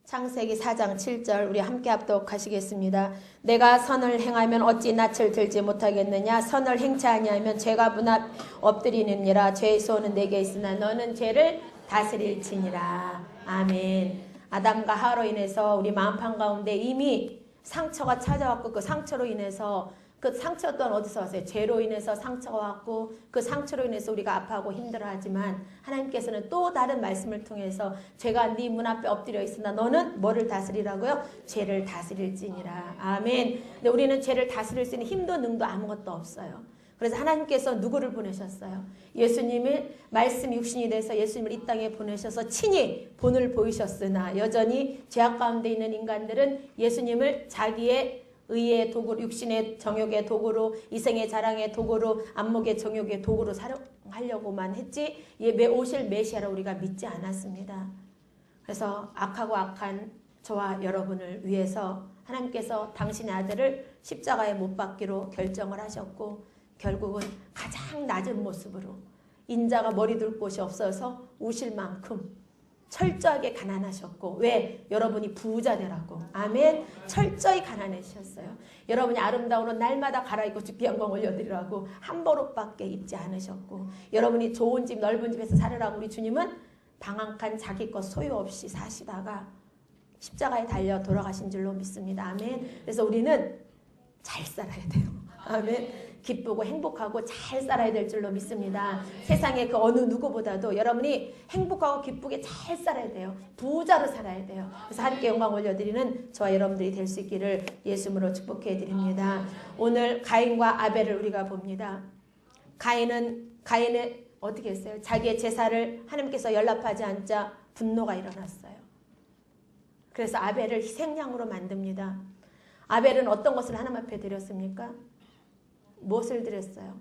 창세기 4장 7절 우리 함께 합독하시겠습니다. 내가 선을 행하면 어찌 낯을 들지 못하겠느냐. 선을 행치 아니하면 죄가 문 앞 엎드리느니라. 죄의 소원은 내게 있으나 너는 죄를 다스릴지니라. 아멘. 아담과 하와로 인해서 우리 마음판 가운데 이미 상처가 찾아왔고 그 상처로 인해서 그 상처 또한 어디서 왔어요? 죄로 인해서 상처가 왔고 그 상처로 인해서 우리가 아파하고 힘들어하지만 하나님께서는 또 다른 말씀을 통해서 죄가 네 문 앞에 엎드려 있으나 너는 뭐를 다스리라고요? 죄를 다스릴지니라. 아멘. 근데 우리는 죄를 다스릴 수 있는 힘도 능도 아무것도 없어요. 그래서 하나님께서 누구를 보내셨어요? 예수님을 말씀 육신이 돼서 예수님을 이 땅에 보내셔서 친히 본을 보이셨으나 여전히 죄악 가운데 있는 인간들은 예수님을 자기의 의의 도구로, 육신의 정욕의 도구로, 이생의 자랑의 도구로, 안목의 정욕의 도구로 사용하려고만 했지 오실 메시아를 우리가 믿지 않았습니다. 그래서 악하고 악한 저와 여러분을 위해서 하나님께서 당신의 아들을 십자가에 못 박기로 결정을 하셨고 결국은 가장 낮은 모습으로 인자가 머리 둘 곳이 없어서 우실 만큼 철저하게 가난하셨고 왜? 여러분이 부자 되라고. 아멘. 철저히 가난해지셨어요. 여러분이 아름다운 옷 날마다 갈아입고 죽기 영광 올려드리라고 한 벌옷밖에 입지 않으셨고 여러분이 좋은 집 넓은 집에서 살으라고 우리 주님은 방 한 칸 자기 것 소유 없이 사시다가 십자가에 달려 돌아가신 줄로 믿습니다. 아멘. 그래서 우리는 잘 살아야 돼요. 아멘. 기쁘고 행복하고 잘 살아야 될 줄로 믿습니다. 세상의 그 어느 누구보다도 여러분이 행복하고 기쁘게 잘 살아야 돼요. 부자로 살아야 돼요. 그래서 하나님께 영광 올려드리는 저와 여러분들이 될 수 있기를 예수님으로 축복해 드립니다. 오늘 가인과 아벨을 우리가 봅니다. 가인의 어떻게 했어요? 자기의 제사를 하나님께서 연락하지 않자 분노가 일어났어요. 그래서 아벨을 희생양으로 만듭니다. 아벨은 어떤 것을 하나님 앞에 드렸습니까? 무엇을 드렸어요?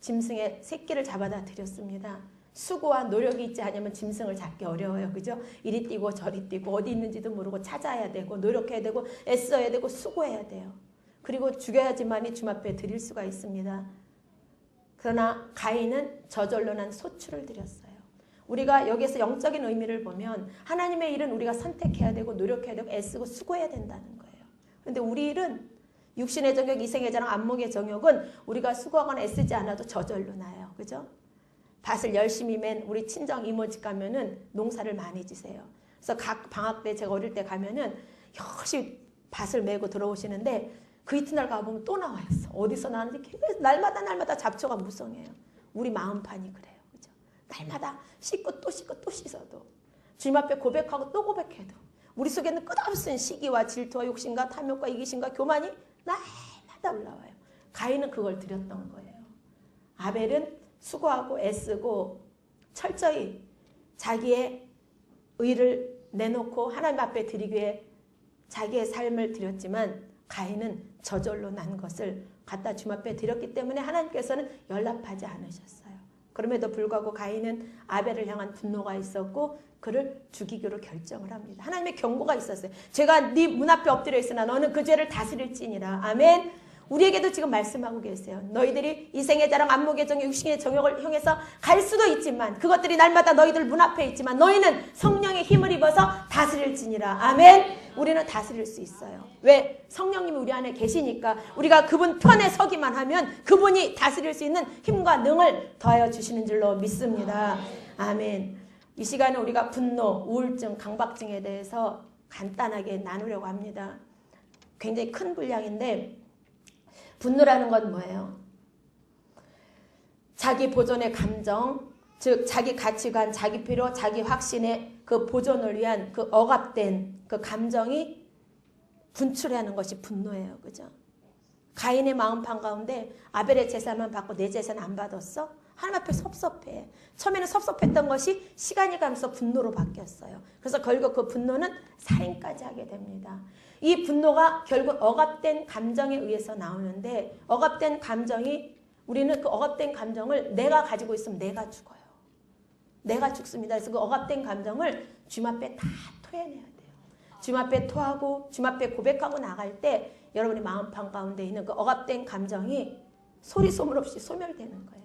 짐승의 새끼를 잡아다 드렸습니다. 수고와 노력이 있지 않으면 짐승을 잡기 어려워요. 그죠? 이리 뛰고 저리 뛰고 어디 있는지도 모르고 찾아야 되고 노력해야 되고 애써야 되고 수고해야 돼요. 그리고 죽여야지만이 주님 앞에 드릴 수가 있습니다. 그러나 가인은 저절로 난 소출을 드렸어요. 우리가 여기서 영적인 의미를 보면 하나님의 일은 우리가 선택해야 되고 노력해야 되고 애쓰고 수고해야 된다는 거예요. 그런데 우리 일은 육신의 정욕, 이생의 자랑, 안목의 정욕은 우리가 수고하거나 애쓰지 않아도 저절로 나요. 그죠? 밭을 열심히 맨 우리 친정 이모 집 가면은 농사를 많이 지세요. 그래서 각 방학 때 제가 어릴 때 가면은 열심히 밭을 메고 들어오시는데 그 이튿날 가보면 또 나와 있어. 어디서 나는지 계속 날마다 잡초가 무성해요. 우리 마음판이 그래요. 그죠? 날마다 씻고 또 씻고 또 씻어도 주님 앞에 고백하고 또 고백해도 우리 속에는 끝없는 시기와 질투와 욕심과 탐욕과 이기심과 교만이 날마다 올라와요. 가인은 그걸 드렸던 거예요. 아벨은 수고하고 애쓰고 철저히 자기의 의를 내놓고 하나님 앞에 드리기 위해 자기의 삶을 드렸지만 가인은 저절로 난 것을 갖다 주님 앞에 드렸기 때문에 하나님께서는 연락하지 않으셨어요. 그럼에도 불구하고 가인은 아벨을 향한 분노가 있었고 그를 죽이기로 결정을 합니다. 하나님의 경고가 있었어요. 죄가 네 문 앞에 엎드려 있으나 너는 그 죄를 다스릴지니라. 아멘. 우리에게도 지금 말씀하고 계세요. 너희들이 이생의 자랑, 안목의 정욕, 육신의 정욕을 향해서 갈 수도 있지만 그것들이 날마다 너희들 문 앞에 있지만 너희는 성령의 힘을 입어서 다스릴지니라. 아멘. 우리는 다스릴 수 있어요. 왜? 성령님이 우리 안에 계시니까 우리가 그분 편에 서기만 하면 그분이 다스릴 수 있는 힘과 능을 더하여 주시는 줄로 믿습니다. 아멘. 이 시간에 우리가 분노, 우울증, 강박증에 대해서 간단하게 나누려고 합니다. 굉장히 큰 분량인데 분노라는 건 뭐예요? 자기 보존의 감정, 즉 자기 가치관, 자기 필요, 자기 확신의 그 보존을 위한 그 억압된 그 감정이 분출하는 것이 분노예요. 그죠? 가인의 마음판 가운데 아벨의 제사만 받고 내 제사는 안 받았어? 하나님 앞에 섭섭해. 처음에는 섭섭했던 것이 시간이 가면서 분노로 바뀌었어요. 그래서 결국 그 분노는 살인까지 하게 됩니다. 이 분노가 결국 억압된 감정에 의해서 나오는데 억압된 감정이 우리는 그 억압된 감정을 내가 가지고 있으면 내가 죽어요. 내가 죽습니다. 그래서 그 억압된 감정을 주님 앞에 다 토해내야 돼요. 주님 앞에 토하고 주님 앞에 고백하고 나갈 때 여러분의 마음판 가운데 있는 그 억압된 감정이 소리 소문 없이 소멸되는 거예요.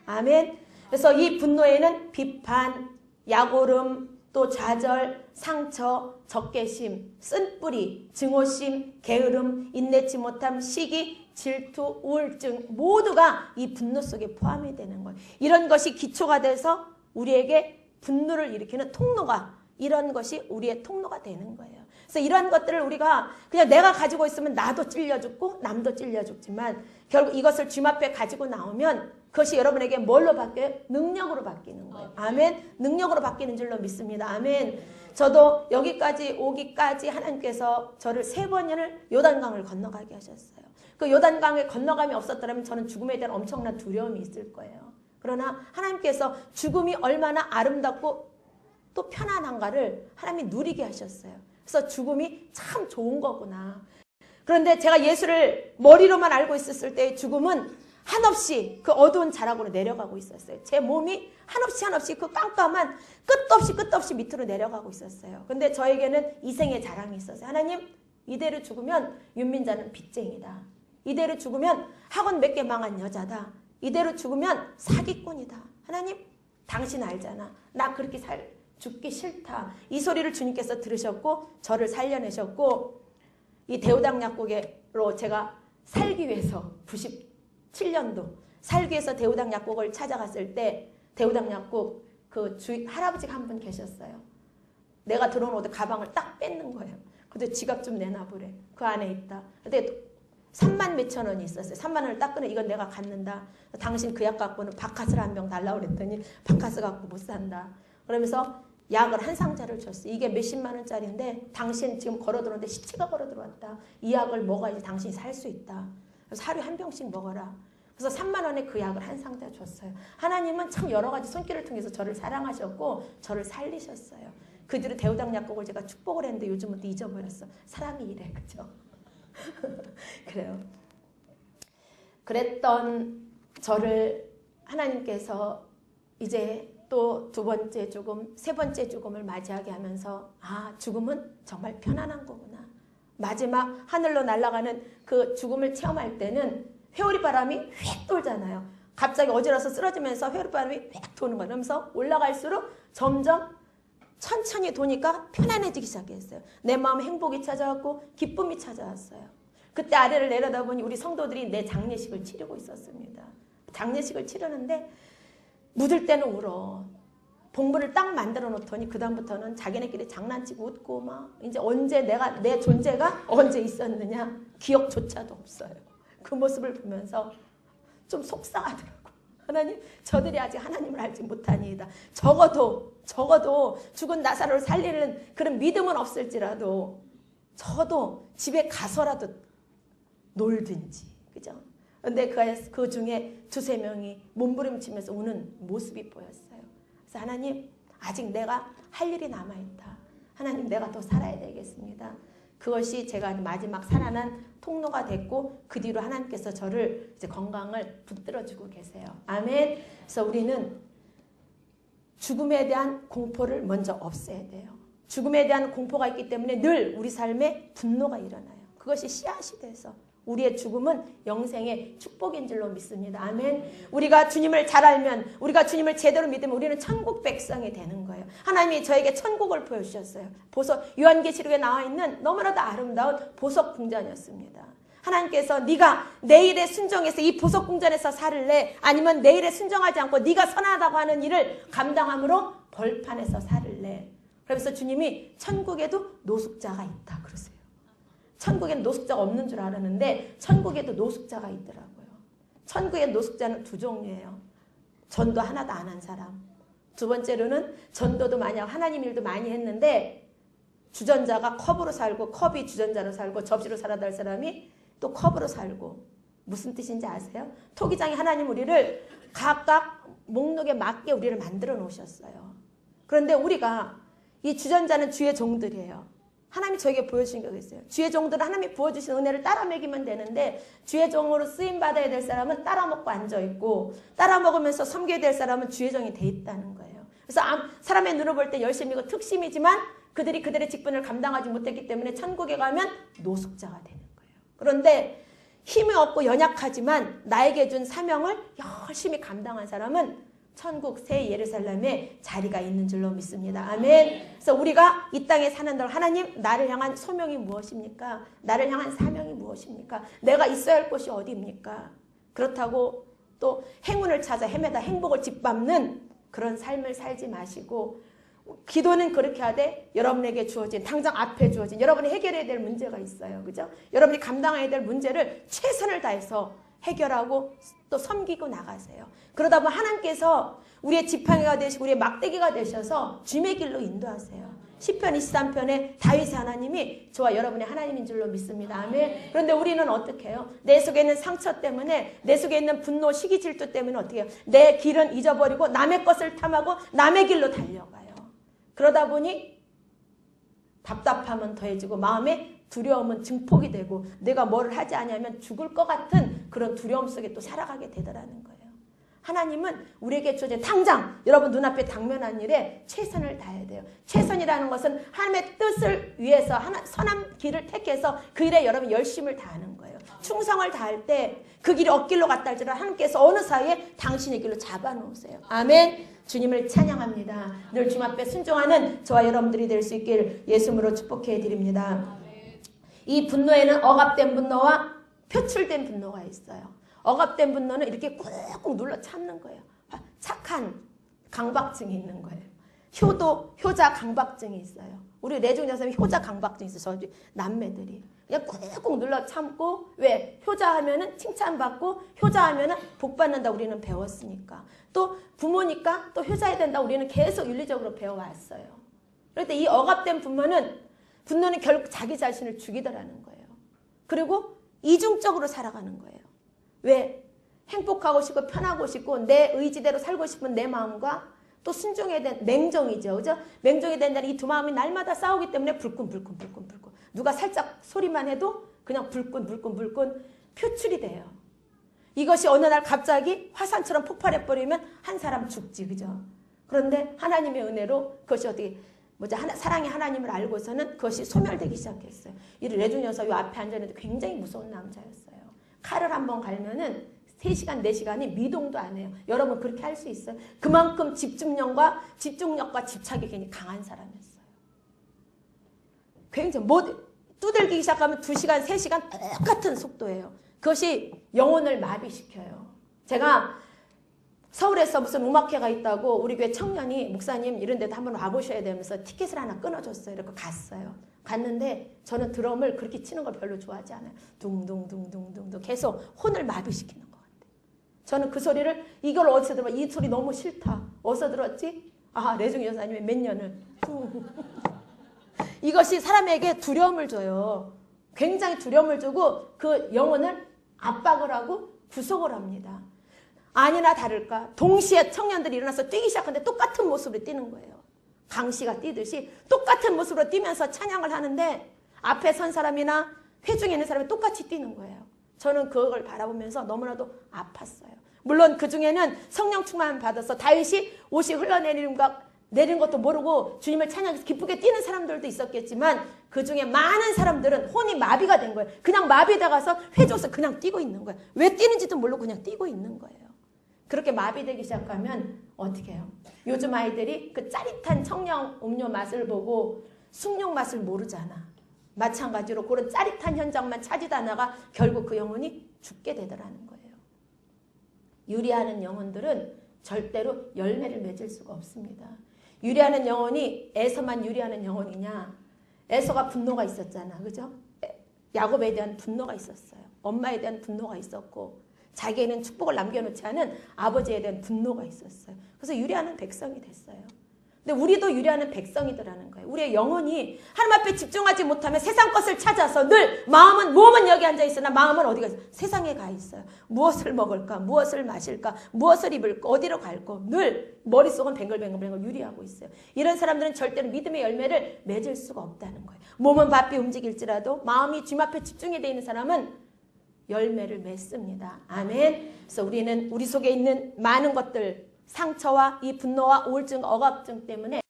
아멘. 그래서 이 분노에는 비판, 약오름, 또 또 좌절, 상처, 적개심, 쓴뿌리, 증오심, 게으름, 인내치 못함, 시기, 질투, 우울증 모두가 이 분노 속에 포함이 되는 거예요. 이런 것이 기초가 돼서 우리에게 분노를 일으키는 통로가, 이런 것이 우리의 통로가 되는 거예요. 그래서 이런 것들을 우리가 그냥 내가 가지고 있으면 나도 찔려 죽고 남도 찔려 죽지만 결국 이것을 주님 앞에 가지고 나오면 그것이 여러분에게 뭘로 바뀌어요? 능력으로 바뀌는 거예요. 아멘. 능력으로 바뀌는 줄로 믿습니다. 아멘. 저도 여기까지 오기까지 하나님께서 저를 3번을 요단강을 건너가게 하셨어요. 그 요단강에 건너감이 없었더라면 저는 죽음에 대한 엄청난 두려움이 있을 거예요. 그러나 하나님께서 죽음이 얼마나 아름답고 또 편안한가를 하나님이 누리게 하셨어요. 그래서 죽음이 참 좋은 거구나. 그런데 제가 예수를 머리로만 알고 있었을 때의 죽음은 한없이 그 어두운 자락으로 내려가고 있었어요. 제 몸이 한없이 그 깜깜한 끝도 없이 밑으로 내려가고 있었어요. 근데 저에게는 이생의 자랑이 있었어요. 하나님, 이대로 죽으면 윤민자는 빚쟁이다. 이대로 죽으면 학원 몇 개 망한 여자다. 이대로 죽으면 사기꾼이다. 하나님, 당신 알잖아. 나 그렇게 죽기 싫다. 이 소리를 주님께서 들으셨고 저를 살려내셨고 이 대우당 약국으로 제가 살기 위해서 97년도 살기 위해서 대우당 약국을 찾아갔을 때 대우당 약국 그 할아버지가 한 분 계셨어요. 내가 들어온 옷에 가방을 딱 뺏는 거예요. 근데 지갑 좀 내놔보래. 그 안에 있다. 근데 3만 몇천 원이 있었어요. 3만 원을 딱 끊어. 이건 내가 갖는다. 당신 그 약 갖고는 바카스를 한 병 달라고 그랬더니 바카스 갖고 못 산다. 그러면서 약을 한 상자를 줬어요. 이게 몇십만 원짜리인데 당신 지금 걸어 들어오는데 시체가 걸어 들어왔다. 이 약을 먹어야지 당신이 살 수 있다. 그래서 하루에 한 병씩 먹어라. 그래서 3만 원에 그 약을 한 상자 줬어요. 하나님은 참 여러 가지 손길을 통해서 저를 사랑하셨고 저를 살리셨어요. 그 뒤로 대우당 약국을 제가 축복을 했는데 요즘은 또 잊어버렸어. 사람이 이래. 그죠? 그래요. 그랬던 저를 하나님께서 이제 또 2번째 죽음, 3번째 죽음을 맞이하게 하면서 아, 죽음은 정말 편안한 거구나. 마지막 하늘로 날아가는 그 죽음을 체험할 때는 회오리 바람이 휙 돌잖아요. 갑자기 어지러서 쓰러지면서 회오리 바람이 휙 도는 거예요. 그러면서 올라갈수록 점점 천천히 도니까 편안해지기 시작했어요. 내 마음에 행복이 찾아왔고 기쁨이 찾아왔어요. 그때 아래를 내려다보니 우리 성도들이 내 장례식을 치르고 있었습니다. 장례식을 치르는데 묻을 때는 울어. 봉부를 딱 만들어 놓더니 그 다음부터는 자기네끼리 장난치고 웃고 막 이제 언제 내 존재가 언제 있었느냐 기억조차도 없어요. 그 모습을 보면서 좀 속상하더라고. 하나님, 저들이 아직 하나님을 알지 못하니이다. 적어도 죽은 나사로를 살리는 그런 믿음은 없을지라도 저도 집에 가서라도 놀든지, 그죠? 근데 그 중에 2-3명이 몸부림치면서 우는 모습이 보였어요. 그래서 하나님, 아직 내가 할 일이 남아있다. 하나님, 내가 더 살아야 되겠습니다. 그것이 제가 마지막 살아난 통로가 됐고 그 뒤로 하나님께서 저를 이제 건강을 붙들어주고 계세요. 아멘. 그래서 우리는 죽음에 대한 공포를 먼저 없애야 돼요. 죽음에 대한 공포가 있기 때문에 늘 우리 삶에 분노가 일어나요. 그것이 씨앗이 돼서 우리의 죽음은 영생의 축복인 줄로 믿습니다. 아멘. 우리가 주님을 잘 알면, 우리가 주님을 제대로 믿으면 우리는 천국 백성이 되는 거예요. 하나님이 저에게 천국을 보여주셨어요. 요한계시록에 나와 있는 너무나도 아름다운 보석 궁전이었습니다. 하나님께서 네가 내일에 순종해서 이 보석 궁전에서 살을래? 아니면 내일에 순종하지 않고 네가 선하다고 하는 일을 감당함으로 벌판에서 살을래? 그러면서 주님이 천국에도 노숙자가 있다 그러세요. 천국엔 노숙자가 없는 줄 알았는데 천국에도 노숙자가 있더라고요. 천국의 노숙자는 2종류예요. 전도 하나도 안 한 사람. 2번째로는 전도도 많이 하고 하나님 일도 많이 했는데 주전자가 컵으로 살고 컵이 주전자로 살고 접시로 살아야 될 사람이 또 컵으로 살고. 무슨 뜻인지 아세요? 토기장이 하나님 우리를 각각 목록에 맞게 우리를 만들어 놓으셨어요. 그런데 우리가 이 주전자는 주의 종들이에요. 하나님이 저에게 보여주신 게 있어요. 주의 종들은 하나님이 부어주신 은혜를 따라 먹이면 되는데 주의 종으로 쓰임받아야 될 사람은 따라 먹고 앉아있고 따라 먹으면서 섬겨야 될 사람은 주의 종이 돼 있다는 거예요. 그래서 사람의 눈을 볼 때 열심이고 특심이지만 그들이 그들의 직분을 감당하지 못했기 때문에 천국에 가면 노숙자가 되는 거예요. 그런데 힘이 없고 연약하지만 나에게 준 사명을 열심히 감당한 사람은 천국 새 예루살렘에 자리가 있는 줄로 믿습니다. 아멘. 그래서 우리가 이 땅에 사는 동안 하나님 나를 향한 소명이 무엇입니까? 나를 향한 사명이 무엇입니까? 내가 있어야 할 곳이 어디입니까? 그렇다고 또 행운을 찾아 헤매다 행복을 짓밟는 그런 삶을 살지 마시고 기도는 그렇게 하되 여러분에게 주어진 당장 앞에 주어진 여러분이 해결해야 될 문제가 있어요. 그죠? 여러분이 감당해야 될 문제를 최선을 다해서 해결하고 또 섬기고 나가세요. 그러다 보면 하나님께서 우리의 지팡이가 되시고 우리의 막대기가 되셔서 주님의 길로 인도하세요. 시편 23편에 다윗의 하나님이 저와 여러분의 하나님인 줄로 믿습니다. 아멘. 그런데 우리는 어떻게 해요? 내 속에 있는 상처 때문에 내 속에 있는 분노, 시기, 질투 때문에 어떻게 해요? 내 길은 잊어버리고 남의 것을 탐하고 남의 길로 달려가요. 그러다 보니 답답함은 더해지고 마음에 두려움은 증폭이 되고 내가 뭐를 하지 않으면 죽을 것 같은 그런 두려움 속에 또 살아가게 되더라는 거예요. 하나님은 우리에게 주어진 당장 여러분 눈앞에 당면한 일에 최선을 다해야 돼요. 최선이라는 것은 하나님의 뜻을 위해서 선한 길을 택해서 그 일에 여러분 열심을 다하는 거예요. 충성을 다할 때 그 길이 엇길로 갔다 할지라도 하나님께서 어느 사이에 당신의 길로 잡아놓으세요. 아멘. 주님을 찬양합니다. 늘 주님 앞에 순종하는 저와 여러분들이 될 수 있길 예수님으로 축복해 드립니다. 이 분노에는 억압된 분노와 표출된 분노가 있어요. 억압된 분노는 이렇게 꾹꾹 눌러 참는 거예요. 착한 강박증이 있는 거예요. 효자 강박증이 있어요. 우리 내중 여성이 효자 강박증이 있어요. 저희 남매들이. 그냥 꾹꾹 눌러 참고 왜? 효자하면은 칭찬받고 효자하면은 복받는다 우리는 배웠으니까. 또 부모니까 또 효자해야 된다 우리는 계속 윤리적으로 배워왔어요. 그런데 이 억압된 분노는 결국 자기 자신을 죽이더라는 거예요. 그리고 이중적으로 살아가는 거예요. 왜? 행복하고 싶고 편하고 싶고 내 의지대로 살고 싶은 내 마음과 또 순종해야 되는 맹정이죠. 그죠? 맹정이 된다는 이 두 마음이 날마다 싸우기 때문에 불끈. 누가 살짝 소리만 해도 그냥 불끈 표출이 돼요. 이것이 어느 날 갑자기 화산처럼 폭발해버리면 한 사람 죽지. 그죠? 그런데 하나님의 은혜로 그것이 어떻게 사랑의 하나님을 알고서는 그것이 소멸되기 시작했어요. 이 레중 여사 요 앞에 앉아있는데 굉장히 무서운 남자였어요. 칼을 한번 갈면은 3시간, 4시간이 미동도 안 해요. 여러분 그렇게 할 수 있어요? 그만큼 집중력과 집착이 굉장히 강한 사람이었어요. 굉장히 두들기기 시작하면 2시간, 3시간 똑같은 속도예요. 그것이 영혼을 마비시켜요. 제가 서울에서 무슨 음악회가 있다고 우리 교회 청년이 목사님 이런 데도 한번 와보셔야 되면서 티켓을 하나 끊어줬어요. 이렇게 갔어요. 갔는데 저는 드럼을 그렇게 치는 걸 별로 좋아하지 않아요. 둥둥 계속 혼을 마비시키는 것 같아요. 저는 그 소리를 이걸 어디서 들어? 이 소리 너무 싫다. 어디서 들었지? 레중 여사님의 몇 년을. 이것이 사람에게 두려움을 줘요. 굉장히 두려움을 주고 그 영혼을 압박을 하고 구속을 합니다. 아니나 다를까 동시에 청년들이 일어나서 뛰기 시작하는데 똑같은 모습으로 뛰는 거예요. 강씨가 뛰듯이 똑같은 모습으로 뛰면서 찬양을 하는데 앞에 선 사람이나 회중에 있는 사람이 똑같이 뛰는 거예요. 저는 그걸 바라보면서 너무나도 아팠어요. 물론 그 중에는 성령 충만을 받아서 다윗이 옷이 흘러내리는 것도 모르고 주님을 찬양해서 기쁘게 뛰는 사람들도 있었겠지만 그 중에 많은 사람들은 혼이 마비가 된 거예요. 그냥 마비돼 가서 회줘서 그냥 뛰고 있는 거예요. 왜 뛰는지도 모르고 그냥 뛰고 있는 거예요. 그렇게 마비되기 시작하면 어떻게 해요? 요즘 아이들이 그 짜릿한 청량 음료 맛을 보고 숭늉 맛을 모르잖아. 마찬가지로 그런 짜릿한 현장만 찾아다가 결국 그 영혼이 죽게 되더라는 거예요. 유리하는 영혼들은 절대로 열매를 맺을 수가 없습니다. 유리하는 영혼이 에서만 유리하는 영혼이냐? 에서가 분노가 있었잖아. 그죠? 야곱에 대한 분노가 있었어요. 엄마에 대한 분노가 있었고 자기에는 축복을 남겨놓지 않은 아버지에 대한 분노가 있었어요. 그래서 유리하는 백성이 됐어요. 근데 우리도 유리하는 백성이더라는 거예요. 우리의 영혼이 하나님 앞에 집중하지 못하면 세상 것을 찾아서 늘 몸은 여기 앉아있으나 마음은 어디가 있어요? 세상에 가 있어요. 무엇을 먹을까? 무엇을 마실까? 무엇을 입을까? 어디로 갈까? 늘 머릿속은 뱅글뱅글 유리하고 있어요. 이런 사람들은 절대로 믿음의 열매를 맺을 수가 없다는 거예요. 몸은 바삐 움직일지라도 마음이 주님 앞에 집중이 되어 있는 사람은 열매를 맺습니다. 아멘. 그래서 우리는 우리 속에 있는 많은 것들, 상처와 이 분노와 우울증, 억압증 때문에,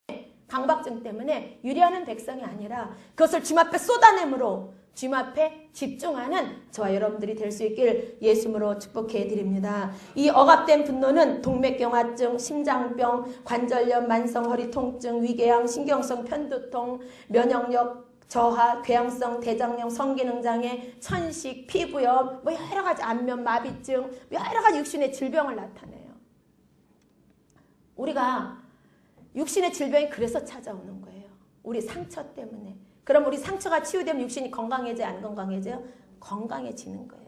강박증 때문에 유리하는 백성이 아니라 그것을 주님 앞에 쏟아내므로 주님 앞에 집중하는 저와 여러분들이 될 수 있길 예수님으로 축복해 드립니다. 이 억압된 분노는 동맥경화증, 심장병, 관절염, 만성 허리 통증, 위궤양, 신경성 편두통, 면역력 저하, 궤양성 대장염, 성기능장애, 천식, 피부염, 뭐 여러 가지 안면 마비증, 여러 가지 육신의 질병을 나타내요. 우리가 육신의 질병이 그래서 찾아오는 거예요. 우리 상처 때문에. 그럼 우리 상처가 치유되면 육신이 건강해져요? 안 건강해져요? 건강해지는 거예요.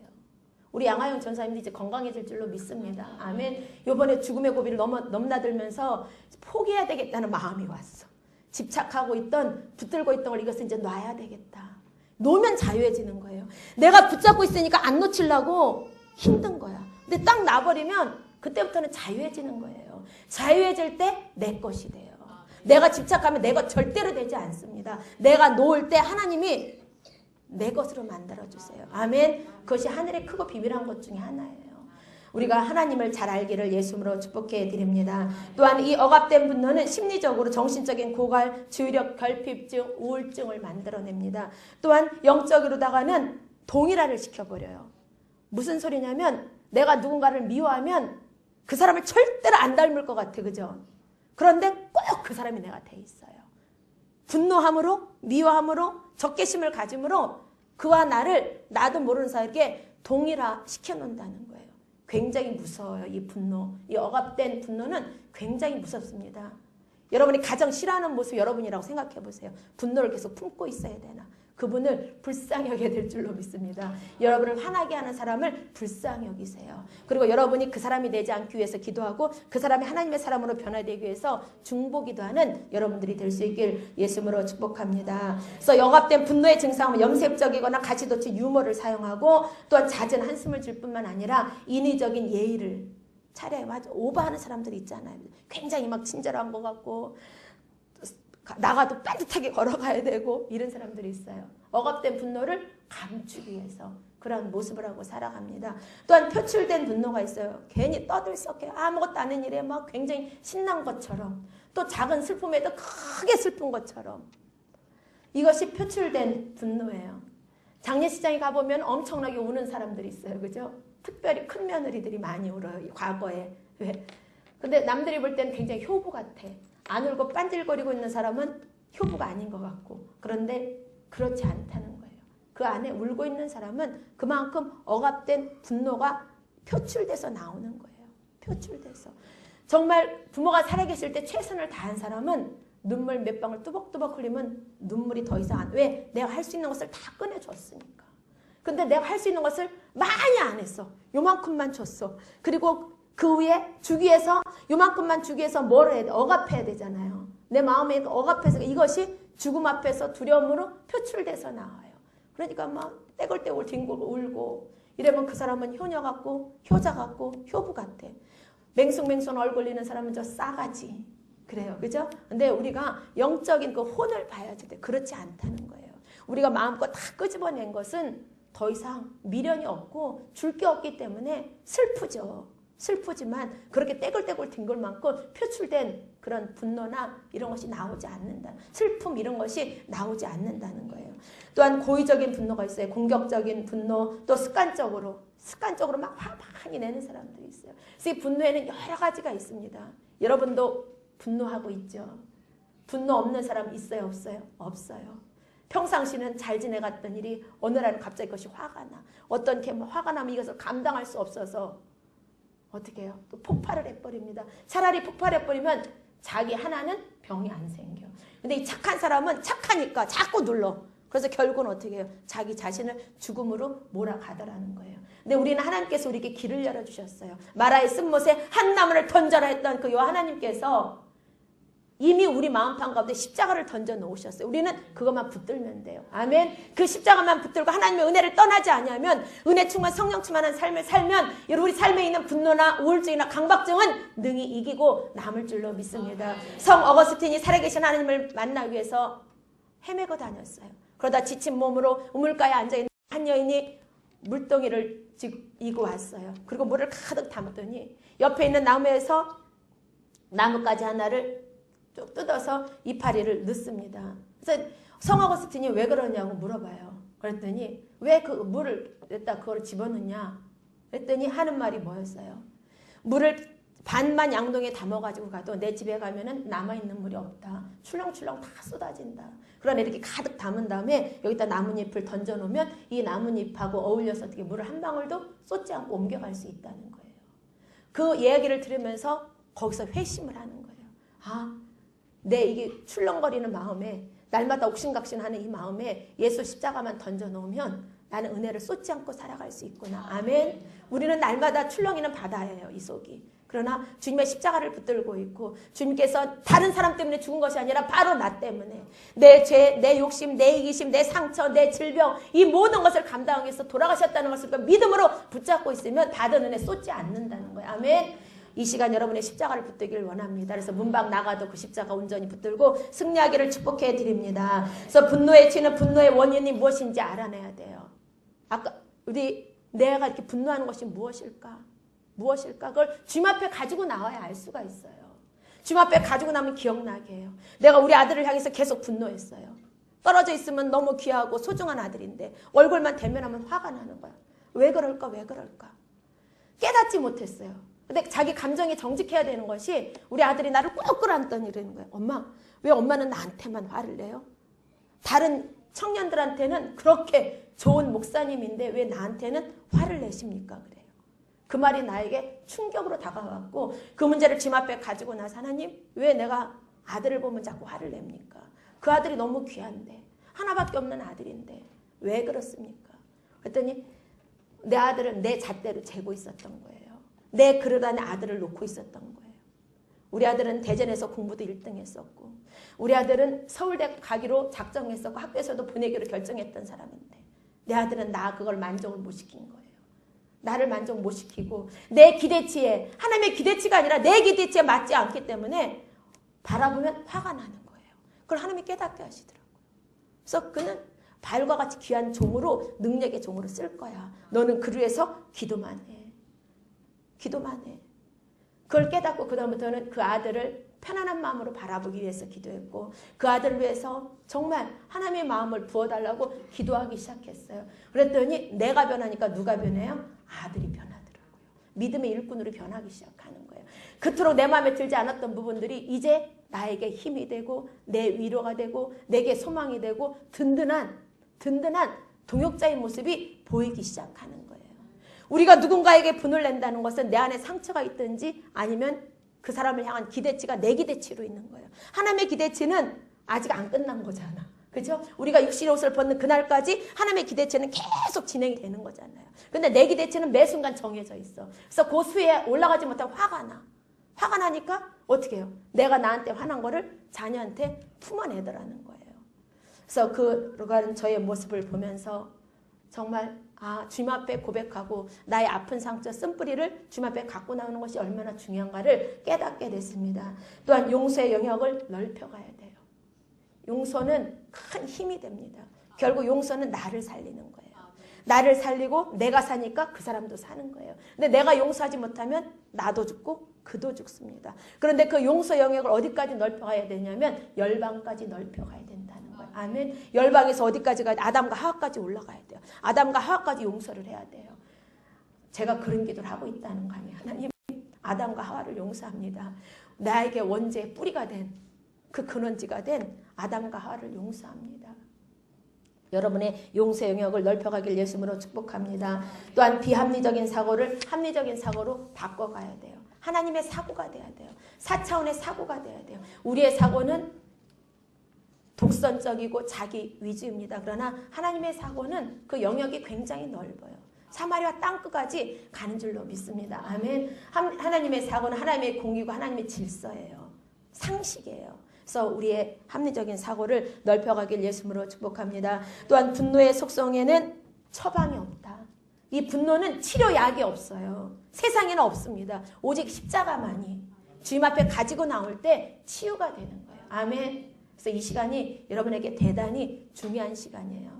우리 양하영 전사님도 이제 건강해질 줄로 믿습니다. 아멘. 요번에 죽음의 고비를 넘나들면서 포기해야 되겠다는 마음이 왔어. 집착하고 있던, 붙들고 있던 걸 이것을 이제 놔야 되겠다. 놓으면 자유해지는 거예요. 내가 붙잡고 있으니까 안 놓치려고 힘든 거야. 근데 딱 놔버리면 그때부터는 자유해지는 거예요. 자유해질 때 내 것이 돼요. 내가 집착하면 내 것 절대로 되지 않습니다. 내가 놓을 때 하나님이 내 것으로 만들어주세요. 아멘. 그것이 하늘의 크고 비밀한 것 중에 하나예요. 우리가 하나님을 잘 알기를 예수님으로 축복해 드립니다. 또한 이 억압된 분노는 심리적으로 정신적인 고갈, 주의력 결핍증, 우울증을 만들어냅니다. 또한 영적으로다가는 동일화를 시켜버려요. 무슨 소리냐면 내가 누군가를 미워하면 그 사람을 절대로 안 닮을 것 같아. 그죠? 그런데 꼭 그 사람이 내가 돼 있어요. 분노함으로, 미워함으로, 적개심을 가짐으로 그와 나를 나도 모르는 사이에 동일화 시켜놓는다는 거예요. 굉장히 무서워요. 이 분노. 이 억압된 분노는 굉장히 무섭습니다. 여러분이 가장 싫어하는 모습이 여러분이라고 생각해 보세요. 분노를 계속 품고 있어야 되나? 그분을 불쌍히 여겨야 될 줄로 믿습니다. 여러분을 화나게 하는 사람을 불쌍히 여기세요. 그리고 여러분이 그 사람이 되지 않기 위해서 기도하고 그 사람이 하나님의 사람으로 변화되기 위해서 중보기도하는 여러분들이 될 수 있길 예수님으로 축복합니다. 그래서 억압된 분노의 증상은 염색적이거나 가시돋친 유머를 사용하고 또한 잦은 한숨을 질 뿐만 아니라 인위적인 예의를 차례 오버하는 사람들이 있잖아요. 굉장히 막 친절한 것 같고 나가도 빠듯하게 걸어가야 되고 이런 사람들이 있어요. 억압된 분노를 감추기 위해서 그런 모습을 하고 살아갑니다. 또한 표출된 분노가 있어요. 괜히 떠들썩해요. 아무것도 아닌 일에 막 굉장히 신난 것처럼 또 작은 슬픔에도 크게 슬픈 것처럼 이것이 표출된 분노예요. 장례식장에 가보면 엄청나게 우는 사람들이 있어요. 그죠? 특별히 큰 며느리들이 많이 울어요. 과거에. 왜? 근데 남들이 볼 때는 굉장히 효부 같아. 안 울고 빤질거리고 있는 사람은 효부가 아닌 것 같고 그런데 그렇지 않다는 거예요. 그 안에 울고 있는 사람은 그만큼 억압된 분노가 표출돼서 나오는 거예요. 표출돼서. 정말 부모가 살아계실 때 최선을 다한 사람은 눈물 몇 방울 뚜벅뚜벅 흘리면 눈물이 더 이상 안. 왜? 내가 할 수 있는 것을 다 꺼내줬으니까. 근데 내가 할 수 있는 것을 많이 안 했어. 요만큼만 줬어. 그리고 그 위에 주기 위해서 요만큼만 주기 위해서 뭘 해야 돼? 억압해야 되잖아요. 내 마음에 억압해서 이것이 죽음 앞에서 두려움으로 표출돼서 나와요. 그러니까 막 떼굴떼굴 뒹굴고 울고 이러면 그 사람은 효녀 같고 효자 같고 효부 같아. 맹숭맹숭 얼굴 있는 사람은 저 싸가지. 그래요. 그죠? 근데 우리가 영적인 그 혼을 봐야지 돼. 그렇지 않다는 거예요. 우리가 마음껏 다 끄집어낸 것은 더 이상 미련이 없고 줄 게 없기 때문에 슬프죠. 슬프지만 그렇게 떼굴떼굴 뒹굴 만큼 표출된 그런 분노나 이런 것이 나오지 않는다. 슬픔 이런 것이 나오지 않는다는 거예요. 또한 고의적인 분노가 있어요. 공격적인 분노, 또 습관적으로 막 많이 내는 사람들이 있어요. 그래서 이 분노에는 여러 가지가 있습니다. 여러분도 분노하고 있죠. 분노 없는 사람 있어요? 없어요? 없어요. 평상시는 잘 지내갔던 일이 어느 날은 갑자기 그것이 화가 나. 어떤 게 화가 나면 이것을 감당할 수 없어서 어떻게 해요? 또 폭발을 해버립니다. 차라리 폭발해버리면 자기 하나는 병이 안 생겨. 근데 이 착한 사람은 착하니까 자꾸 눌러. 그래서 결국은 어떻게 해요? 자기 자신을 죽음으로 몰아가더라는 거예요. 근데 우리는 하나님께서 우리에게 길을 열어주셨어요. 마라의 쓴못에 한 나무를 던져라 했던 그 하나님께서 이미 우리 마음판 가운데 십자가를 던져 놓으셨어요. 우리는 그것만 붙들면 돼요. 아멘. 그 십자가만 붙들고 하나님의 은혜를 떠나지 않으면 은혜 충만 성령 충만한 삶을 살면 우리 삶에 있는 분노나 우울증이나 강박증은 능히 이기고 남을 줄로 믿습니다. 성 어거스틴이 살아계신 하나님을 만나기 위해서 헤매고 다녔어요. 그러다 지친 몸으로 우물가에 앉아있는 한 여인이 물동이를 이고 왔어요. 그리고 물을 가득 담더니 옆에 있는 나무에서 나뭇가지 하나를 쭉 뜯어서 이파리를 넣습니다. 그래서 성 어거스틴이 왜 그러냐고 물어봐요. 그랬더니 왜 그 물을 냈다 그걸 집어넣냐? 그랬더니 하는 말이 뭐였어요? 물을 반만 양동이에 담아가지고 가도 내 집에 가면은 남아있는 물이 없다. 출렁출렁 다 쏟아진다. 그러나 이렇게 가득 담은 다음에 여기다 나뭇잎을 던져놓으면 이 나뭇잎하고 어울려서 어떻게 물을 한 방울도 쏟지 않고 옮겨갈 수 있다는 거예요. 그 이야기를 들으면서 거기서 회심을 하는 거예요. 아, 내 이게 출렁거리는 마음에 날마다 옥신각신하는 이 마음에 예수 십자가만 던져놓으면 나는 은혜를 쏟지 않고 살아갈 수 있구나. 아멘. 우리는 날마다 출렁이는 바다예요. 이 속이. 그러나 주님의 십자가를 붙들고 있고 주님께서 다른 사람 때문에 죽은 것이 아니라 바로 나 때문에 내 죄, 내 욕심, 내 이기심, 내 상처, 내 질병 이 모든 것을 감당하기 위해서 돌아가셨다는 것을 믿음으로 붙잡고 있으면 받은 은혜 쏟지 않는다는 거예요. 아멘. 이 시간 여러분의 십자가를 붙들기를 원합니다. 그래서 문밖 나가도 그 십자가 온전히 붙들고 승리하기를 축복해 드립니다. 그래서 분노에 치는 분노의 원인이 무엇인지 알아내야 돼요. 아까 우리 내가 이렇게 분노하는 것이 무엇일까? 무엇일까? 그걸 주님 앞에 가지고 나와야 알 수가 있어요. 주님 앞에 가지고 나면 기억나게 해요. 내가 우리 아들을 향해서 계속 분노했어요. 떨어져 있으면 너무 귀하고 소중한 아들인데 얼굴만 대면하면 화가 나는 거야. 왜 그럴까? 왜 그럴까? 깨닫지 못했어요. 근데 자기 감정이 정직해야 되는 것이 우리 아들이 나를 꾹 끌어안더니 이러는 거예요. 엄마, 왜 엄마는 나한테만 화를 내요? 다른 청년들한테는 그렇게 좋은 목사님인데 왜 나한테는 화를 내십니까? 그래요. 그 말이 나에게 충격으로 다가왔고 그 문제를 주님 앞에 가지고 나서 하나님 왜 내가 아들을 보면 자꾸 화를 냅니까? 그 아들이 너무 귀한데 하나밖에 없는 아들인데 왜 그렇습니까? 그랬더니 내 아들은 내 잣대로 재고 있었던 거예요. 내 그릇 안에 아들을 놓고 있었던 거예요. 우리 아들은 대전에서 공부도 1등 했었고 우리 아들은 서울대 가기로 작정했었고 학교에서도 보내기로 결정했던 사람인데 내 아들은 나 그걸 만족을 못 시킨 거예요. 나를 만족 못 시키고 내 기대치에 하나님의 기대치가 아니라 내 기대치에 맞지 않기 때문에 바라보면 화가 나는 거예요. 그걸 하나님이 깨닫게 하시더라고요. 그래서 그는 발과 같이 귀한 종으로 능력의 종으로 쓸 거야. 너는 그를 위해서 기도만 해. 기도만 해. 그걸 깨닫고 그 다음부터는 그 아들을 편안한 마음으로 바라보기 위해서 기도했고 그 아들을 위해서 정말 하나님의 마음을 부어달라고 기도하기 시작했어요. 그랬더니 내가 변하니까 누가 변해요? 아들이 변하더라고요. 믿음의 일꾼으로 변하기 시작하는 거예요. 그토록 내 마음에 들지 않았던 부분들이 이제 나에게 힘이 되고 내 위로가 되고 내게 소망이 되고 든든한 동역자의 모습이 보이기 시작하는 거예요. 우리가 누군가에게 분을 낸다는 것은 내 안에 상처가 있든지 아니면 그 사람을 향한 기대치가 내 기대치로 있는 거예요. 하나님의 기대치는 아직 안 끝난 거잖아. 그렇죠? 우리가 육신의 옷을 벗는 그날까지 하나님의 기대치는 계속 진행이 되는 거잖아요. 근데 내 기대치는 매 순간 정해져 있어. 그래서 그 수에 올라가지 못하면 화가 나. 화가 나니까 어떻게 해요? 내가 나한테 화난 거를 자녀한테 품어내더라는 거예요. 그래서 그러한 저의 모습을 보면서 정말 주님 앞에 고백하고 나의 아픈 상처 쓴뿌리를 주님 앞에 갖고 나오는 것이 얼마나 중요한가를 깨닫게 됐습니다. 또한 용서의 영역을 넓혀가야 돼요. 용서는 큰 힘이 됩니다. 결국 용서는 나를 살리는 거예요. 나를 살리고 내가 사니까 그 사람도 사는 거예요. 근데 내가 용서하지 못하면 나도 죽고 그도 죽습니다. 그런데 그 용서 영역을 어디까지 넓혀가야 되냐면 열방까지 넓혀가야 된다는 거예요. 아멘. 열방에서 어디까지 가야 돼? 아담과 하와까지 올라가야 돼요. 아담과 하와까지 용서를 해야 돼요. 제가 그런 기도를 하고 있다는 거 아니에요. 하나님, 아담과 하와를 용서합니다. 나에게 원죄의 뿌리가 된 그 근원지가 된 아담과 하와를 용서합니다. 여러분의 용서 영역을 넓혀가길 예수님으로 축복합니다. 또한 비합리적인 사고를 합리적인 사고로 바꿔가야 돼요. 하나님의 사고가 돼야 돼요. 4차원의 사고가 돼야 돼요. 우리의 사고는 독선적이고 자기 위주입니다. 그러나 하나님의 사고는 그 영역이 굉장히 넓어요. 사마리아 땅끝까지 가는 줄로 믿습니다. 아멘. 하나님의 사고는 하나님의 공의고 하나님의 질서예요. 상식이에요. 그래서 우리의 합리적인 사고를 넓혀가길 예수님으로 축복합니다. 또한 분노의 속성에는 처방이 없다. 이 분노는 치료약이 없어요. 세상에는 없습니다. 오직 십자가만이 주님 앞에 가지고 나올 때 치유가 되는 거예요. 아멘. 그래서 이 시간이 여러분에게 대단히 중요한 시간이에요.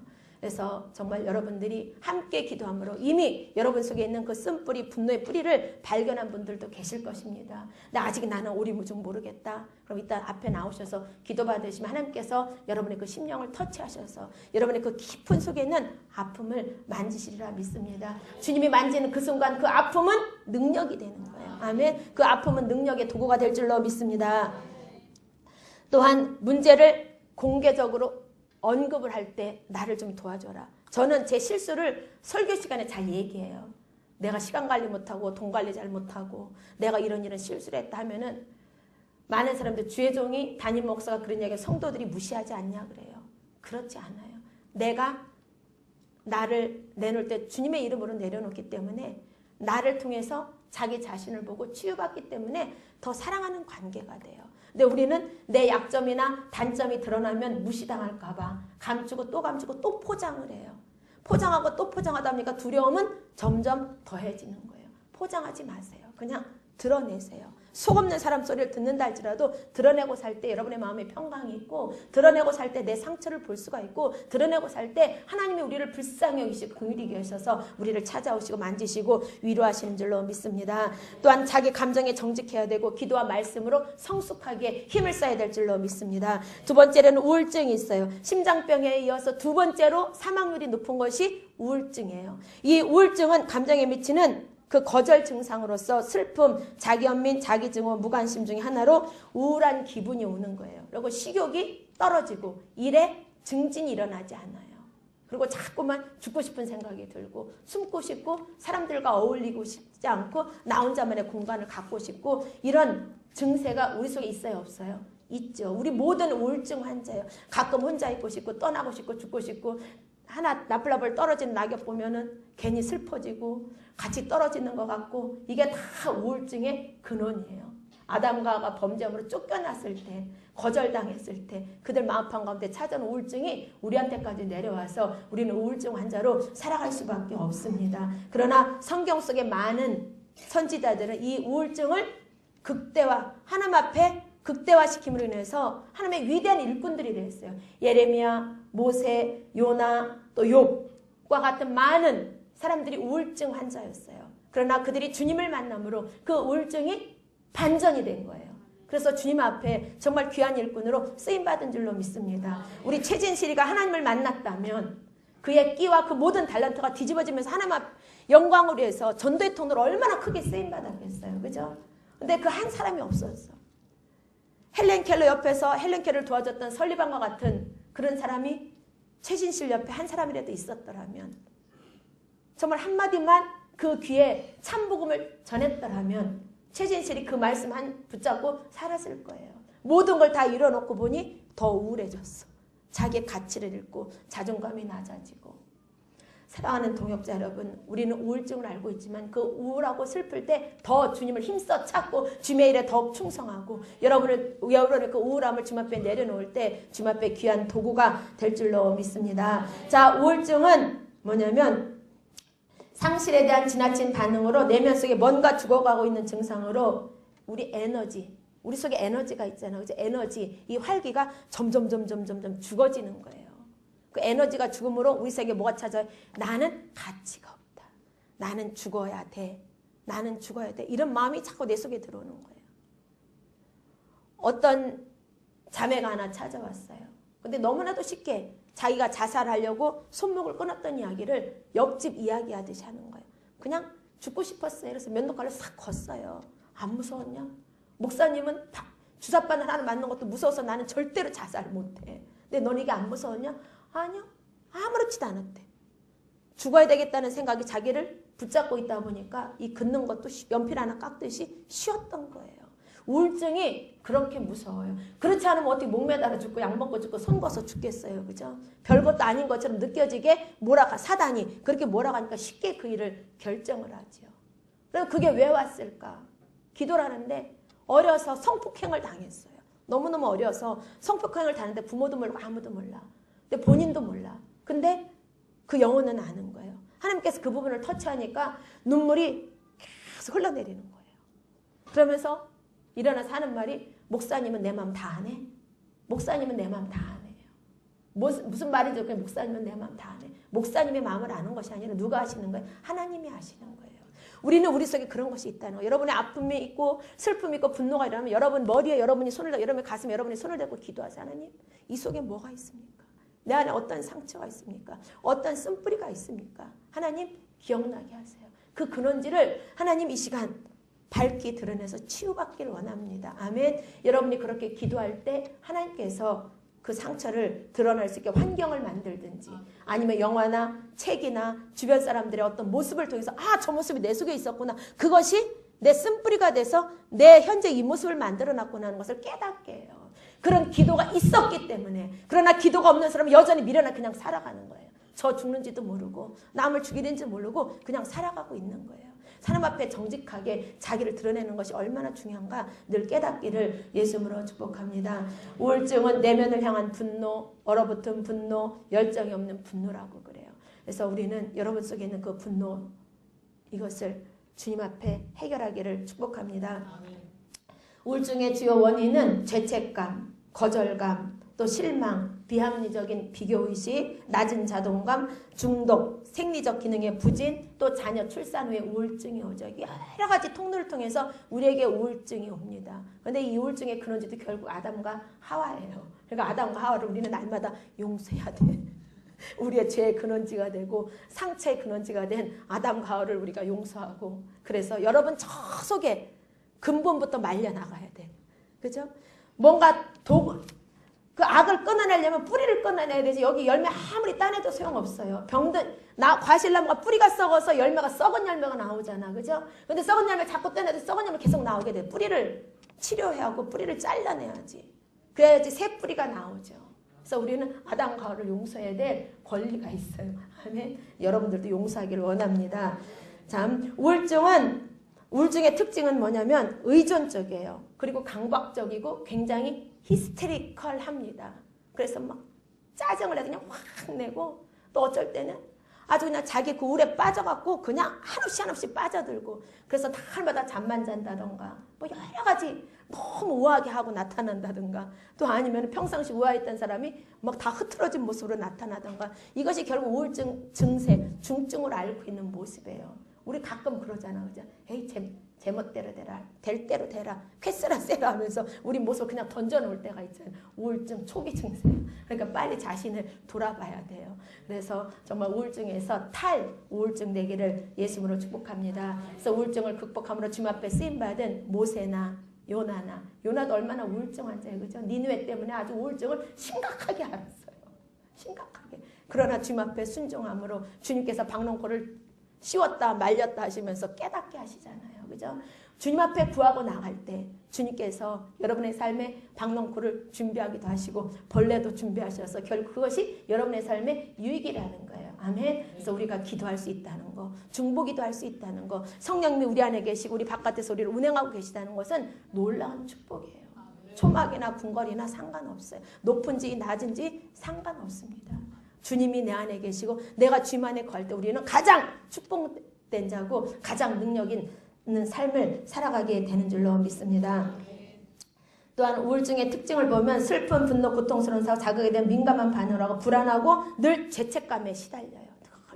그래서 정말 여러분들이 함께 기도함으로 이미 여러분 속에 있는 그 쓴뿌리, 분노의 뿌리를 발견한 분들도 계실 것입니다. 근데 아직 나는 오리무중 모르겠다. 그럼 이따 앞에 나오셔서 기도 받으시면 하나님께서 여러분의 그 심령을 터치하셔서 여러분의 그 깊은 속에 있는 아픔을 만지시리라 믿습니다. 주님이 만지는 그 순간 그 아픔은 능력이 되는 거예요. 아멘. 그 아픔은 능력의 도구가 될 줄로 믿습니다. 또한 문제를 공개적으로 언급을 할 때 나를 좀 도와줘라. 저는 제 실수를 설교 시간에 잘 얘기해요. 내가 시간 관리 못하고 돈 관리 잘 못하고 내가 이런 실수를 했다 하면은 많은 사람들 주의 종이 담임 목사가 그런 이야기 성도들이 무시하지 않냐 그래요. 그렇지 않아요. 내가 나를 내놓을 때 주님의 이름으로 내려놓기 때문에 나를 통해서 자기 자신을 보고 치유받기 때문에 더 사랑하는 관계가 돼요. 근데 우리는 내 약점이나 단점이 드러나면 무시당할까 봐 감추고 또 감추고 또 포장을 해요. 포장하고 또 포장하다 보니까 두려움은 점점 더해지는 거예요. 포장하지 마세요. 그냥 드러내세요. 속 없는 사람 소리를 듣는다 할지라도 드러내고 살 때 여러분의 마음에 평강이 있고 드러내고 살 때 내 상처를 볼 수가 있고 드러내고 살 때 하나님이 우리를 불쌍히 여기시고 긍휼히 여기셔서 우리를 찾아오시고 만지시고 위로하시는 줄로 믿습니다. 또한 자기 감정에 정직해야 되고 기도와 말씀으로 성숙하게 힘을 써야 될 줄로 믿습니다. 두 번째로는 우울증이 있어요. 심장병에 이어서 두 번째로 사망률이 높은 것이 우울증이에요. 이 우울증은 감정에 미치는 그 거절 증상으로서 슬픔, 자기연민, 자기증오, 무관심 중에 하나로 우울한 기분이 오는 거예요. 그리고 식욕이 떨어지고 일에 증진이 일어나지 않아요. 그리고 자꾸만 죽고 싶은 생각이 들고 숨고 싶고 사람들과 어울리고 싶지 않고 나 혼자만의 공간을 갖고 싶고 이런 증세가 우리 속에 있어요, 없어요? 있죠. 우리 모든 우울증 환자예요. 가끔 혼자 있고 싶고 떠나고 싶고 죽고 싶고 하나 나풀나풀 떨어지는 낙엽 보면은 괜히 슬퍼지고 같이 떨어지는 것 같고 이게 다 우울증의 근원이에요. 아담과 하와가 범죄함으로 쫓겨났을 때 거절당했을 때 그들 마음판 가운데 찾아온 우울증이 우리한테까지 내려와서 우리는 우울증 환자로 살아갈 수밖에 없습니다. 그러나 성경 속의 많은 선지자들은 이 우울증을 극대화 하나님 앞에 극대화시킴으로 인해서 하나님의 위대한 일꾼들이 됐어요. 예레미야, 모세, 요나, 또 욥과 같은 많은 사람들이 우울증 환자였어요. 그러나 그들이 주님을 만남으로 그 우울증이 반전이 된 거예요. 그래서 주님 앞에 정말 귀한 일꾼으로 쓰임받은 줄로 믿습니다. 우리 최진실이가 하나님을 만났다면 그의 끼와 그 모든 달란트가 뒤집어지면서 하나님 앞 영광을 위해서 전도의 통로로 얼마나 크게 쓰임받았겠어요. 그죠? 근데 그 한 사람이 없었어. 헬렌 켈러 옆에서 헬렌 켈러를 도와줬던 설리반과 같은 그런 사람이 최진실 옆에 한 사람이라도 있었더라면 정말 한마디만 그 귀에 참복음을 전했더라면 최진실이 그 말씀 한 붙잡고 살았을 거예요. 모든 걸 다 잃어놓고 보니 더 우울해졌어. 자기의 가치를 잃고 자존감이 낮아지고. 사랑하는 동역자 여러분, 우리는 우울증을 알고 있지만 그 우울하고 슬플 때 더 주님을 힘써 찾고 주님의 일에 더욱 충성하고 여러분의 그 우울함을 주님 앞에 내려놓을 때 주님 앞에 귀한 도구가 될 줄로 믿습니다. 자, 우울증은 뭐냐면 상실에 대한 지나친 반응으로 내면 속에 뭔가 죽어가고 있는 증상으로 우리 에너지, 우리 속에 에너지가 있잖아요. 그죠? 에너지, 이 활기가 점점 죽어지는 거예요. 그 에너지가 죽음으로 우리 속에 뭐가 찾아요? 나는 가치가 없다. 나는 죽어야 돼. 나는 죽어야 돼. 이런 마음이 자꾸 내 속에 들어오는 거예요. 어떤 자매가 하나 찾아왔어요. 근데 너무나도 쉽게 자기가 자살하려고 손목을 끊었던 이야기를 옆집 이야기하듯이 하는 거예요. 그냥 죽고 싶었어요. 그래서 면도칼로 싹 걷어요. 안 무서웠냐? 목사님은 주사바늘 하나 맞는 것도 무서워서 나는 절대로 자살 못해. 근데 너는 이게 안 무서웠냐? 아니요. 아무렇지도 않았대. 죽어야 되겠다는 생각이 자기를 붙잡고 있다 보니까 이 긋는 것도 연필 하나 깎듯이 쉬웠던 거예요. 우울증이 그렇게 무서워요. 그렇지 않으면 어떻게 목 매달아 죽고 약 먹고 죽고 손 거서 죽겠어요. 그죠? 별것도 아닌 것처럼 느껴지게 몰아가 사단이 그렇게 몰아가니까 쉽게 그 일을 결정을 하죠. 그럼 그게 왜 왔을까? 기도를 하는데 어려서 성폭행을 당했어요. 너무너무 어려서 성폭행을 당했는데 부모도 모르고 아무도 몰라. 근데 본인도 몰라. 근데 그 영혼은 아는 거예요. 하나님께서 그 부분을 터치하니까 눈물이 계속 흘러내리는 거예요. 그러면서 일어나서 하는 말이 목사님은 내 마음 다 아네. 목사님은 내 마음 다 아네요. 무슨 말인지 그냥 목사님은 내 마음 다 아네. 목사님의 마음을 아는 것이 아니라 누가 아시는 거예요? 하나님이 아시는 거예요. 우리는 우리 속에 그런 것이 있다는 거예요. 여러분의 아픔이 있고 슬픔이 있고 분노가 일어나면 여러분 머리에 여러분이 손을 대고 여러분의 가슴에 여러분이 손을 대고 기도하세요. 하나님, 이 속에 뭐가 있습니까? 내 안에 어떤 상처가 있습니까? 어떤 쓴뿌리가 있습니까? 하나님 기억나게 하세요. 그 근원지를 하나님 이 시간 밝게 드러내서 치유받기를 원합니다. 아멘. 여러분이 그렇게 기도할 때 하나님께서 그 상처를 드러날 수 있게 환경을 만들든지 아니면 영화나 책이나 주변 사람들의 어떤 모습을 통해서 저 모습이 내 속에 있었구나. 그것이 내 쓴뿌리가 돼서 내 현재 이 모습을 만들어놨구나 하는 것을 깨닫게 해요. 그런 기도가 있었기 때문에. 그러나 기도가 없는 사람은 여전히 미련하게 그냥 살아가는 거예요. 저 죽는지도 모르고 남을 죽이는지 모르고 그냥 살아가고 있는 거예요. 사람 앞에 정직하게 자기를 드러내는 것이 얼마나 중요한가 늘 깨닫기를 예수님으로 축복합니다. 우울증은 내면을 향한 분노, 얼어붙은 분노, 열정이 없는 분노라고 그래요. 그래서 우리는 여러분 속에 있는 그 분노 이것을 주님 앞에 해결하기를 축복합니다. 우울증의 주요 원인은 죄책감, 거절감, 또 실망, 비합리적인 비교의식, 낮은 자존감, 중독, 생리적 기능의 부진, 또 자녀 출산 후에 우울증이 오죠. 여러 가지 통로를 통해서 우리에게 우울증이 옵니다. 그런데 이 우울증의 근원지도 결국 아담과 하와예요. 그러니까 아담과 하와를 우리는 날마다 용서해야 돼. 우리의 죄의 근원지가 되고 상처의 근원지가 된 아담과 하와를 우리가 용서하고 그래서 여러분 저 속에 근본부터 말려나가야 돼. 그죠? 뭔가 그 악을 끊어내려면 뿌리를 끊어내야 되지. 여기 열매 아무리 따내도 소용없어요. 과실나무가 뿌리가 썩어서 열매가 썩은 열매가 나오잖아. 그죠? 근데 썩은 열매 자꾸 떼내도 썩은 열매 계속 나오게 돼. 뿌리를 치료해야 하고 뿌리를 잘라내야지. 그래야지 새 뿌리가 나오죠. 그래서 우리는 아담과 하와를 용서해야 될 권리가 있어요. 아멘. 여러분들도 용서하기를 원합니다. 참, 우울증의 특징은 뭐냐면 의존적이에요. 그리고 강박적이고 굉장히 히스테리컬합니다. 그래서 막 짜증을 해서 그냥 확 내고 또 어쩔 때는 아주 그냥 자기 그 우울에 빠져갖고 그냥 한없이 빠져들고 그래서 날마다 잠만 잔다던가 뭐 여러 가지 너무 우아하게 하고 나타난다든가 또 아니면 평상시 우아했던 사람이 막 다 흐트러진 모습으로 나타나던가 이것이 결국 우울증 증세, 중증을 앓고 있는 모습이에요. 우리 가끔 그러잖아. 그죠? 에이, 제멋대로 되라. 될 대로 되라. 쾌스라 세라 하면서 우리 모습을 그냥 던져놓을 때가 있잖아요. 우울증 초기 증세. 그러니까 빨리 자신을 돌아봐야 돼요. 그래서 정말 우울증에서 우울증 되기를 예수님으로 축복합니다. 그래서 우울증을 극복함으로 주님 앞에 쓰임받은 모세나 요나도 얼마나 우울증 환자예요. 그죠? 니느웨 때문에 아주 우울증을 심각하게 앓았어요. 심각하게. 그러나 주님 앞에 순종함으로 주님께서 박농코를 씌웠다 말렸다 하시면서 깨닫게 하시잖아요. 그죠? 주님 앞에 구하고 나갈 때 주님께서 여러분의 삶에 박농코를 준비하기도 하시고 벌레도 준비하셔서 결국 그것이 여러분의 삶의 유익이라는 거예요. 아멘. 그래서 우리가 기도할 수 있다는 거, 중보기도 할 수 있다는 거, 성령님이 우리 안에 계시고 우리 바깥에서 우리를 운행하고 계시다는 것은 놀라운 축복이에요. 초막이나 궁궐이나 상관없어요. 높은지 낮은지 상관없습니다. 주님이 내 안에 계시고 내가 주님 안에 거할 때 우리는 가장 축복된 자고 가장 능력 있는 삶을 살아가게 되는 줄로 믿습니다. 또한 우울증의 특징을 보면 슬픈, 분노, 고통스러운 사고, 자극에 대한 민감한 반응을 하고 불안하고 늘 죄책감에 시달려요.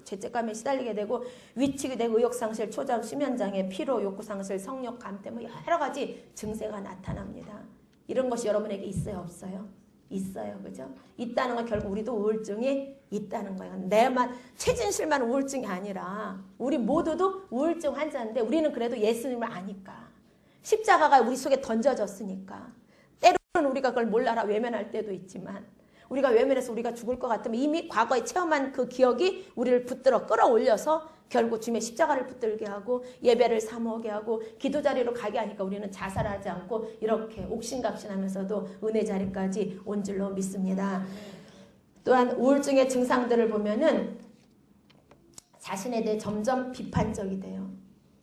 죄책감에 시달리게 되고 위축이 되고 의욕상실, 초장, 수면장애, 피로, 욕구상실, 성욕, 감퇴 뭐 여러 가지 증세가 나타납니다. 이런 것이 여러분에게 있어요? 없어요? 있어요. 그죠? 있다는 건 결국 우리도 우울증이 있다는 거예요. 최진실만 우울증이 아니라 우리 모두도 우울증 환자인데 우리는 그래도 예수님을 아니까. 십자가가 우리 속에 던져졌으니까. 때로는 우리가 그걸 몰라라 외면할 때도 있지만 우리가 외면해서 우리가 죽을 것 같으면 이미 과거에 체험한 그 기억이 우리를 붙들어 끌어올려서 결국 주님의 십자가를 붙들게 하고 예배를 사모하게 하고 기도 자리로 가게 하니까 우리는 자살하지 않고 이렇게 옥신각신하면서도 은혜 자리까지 온 줄로 믿습니다. 또한 우울증의 증상들을 보면은 자신에 대해 점점 비판적이 돼요.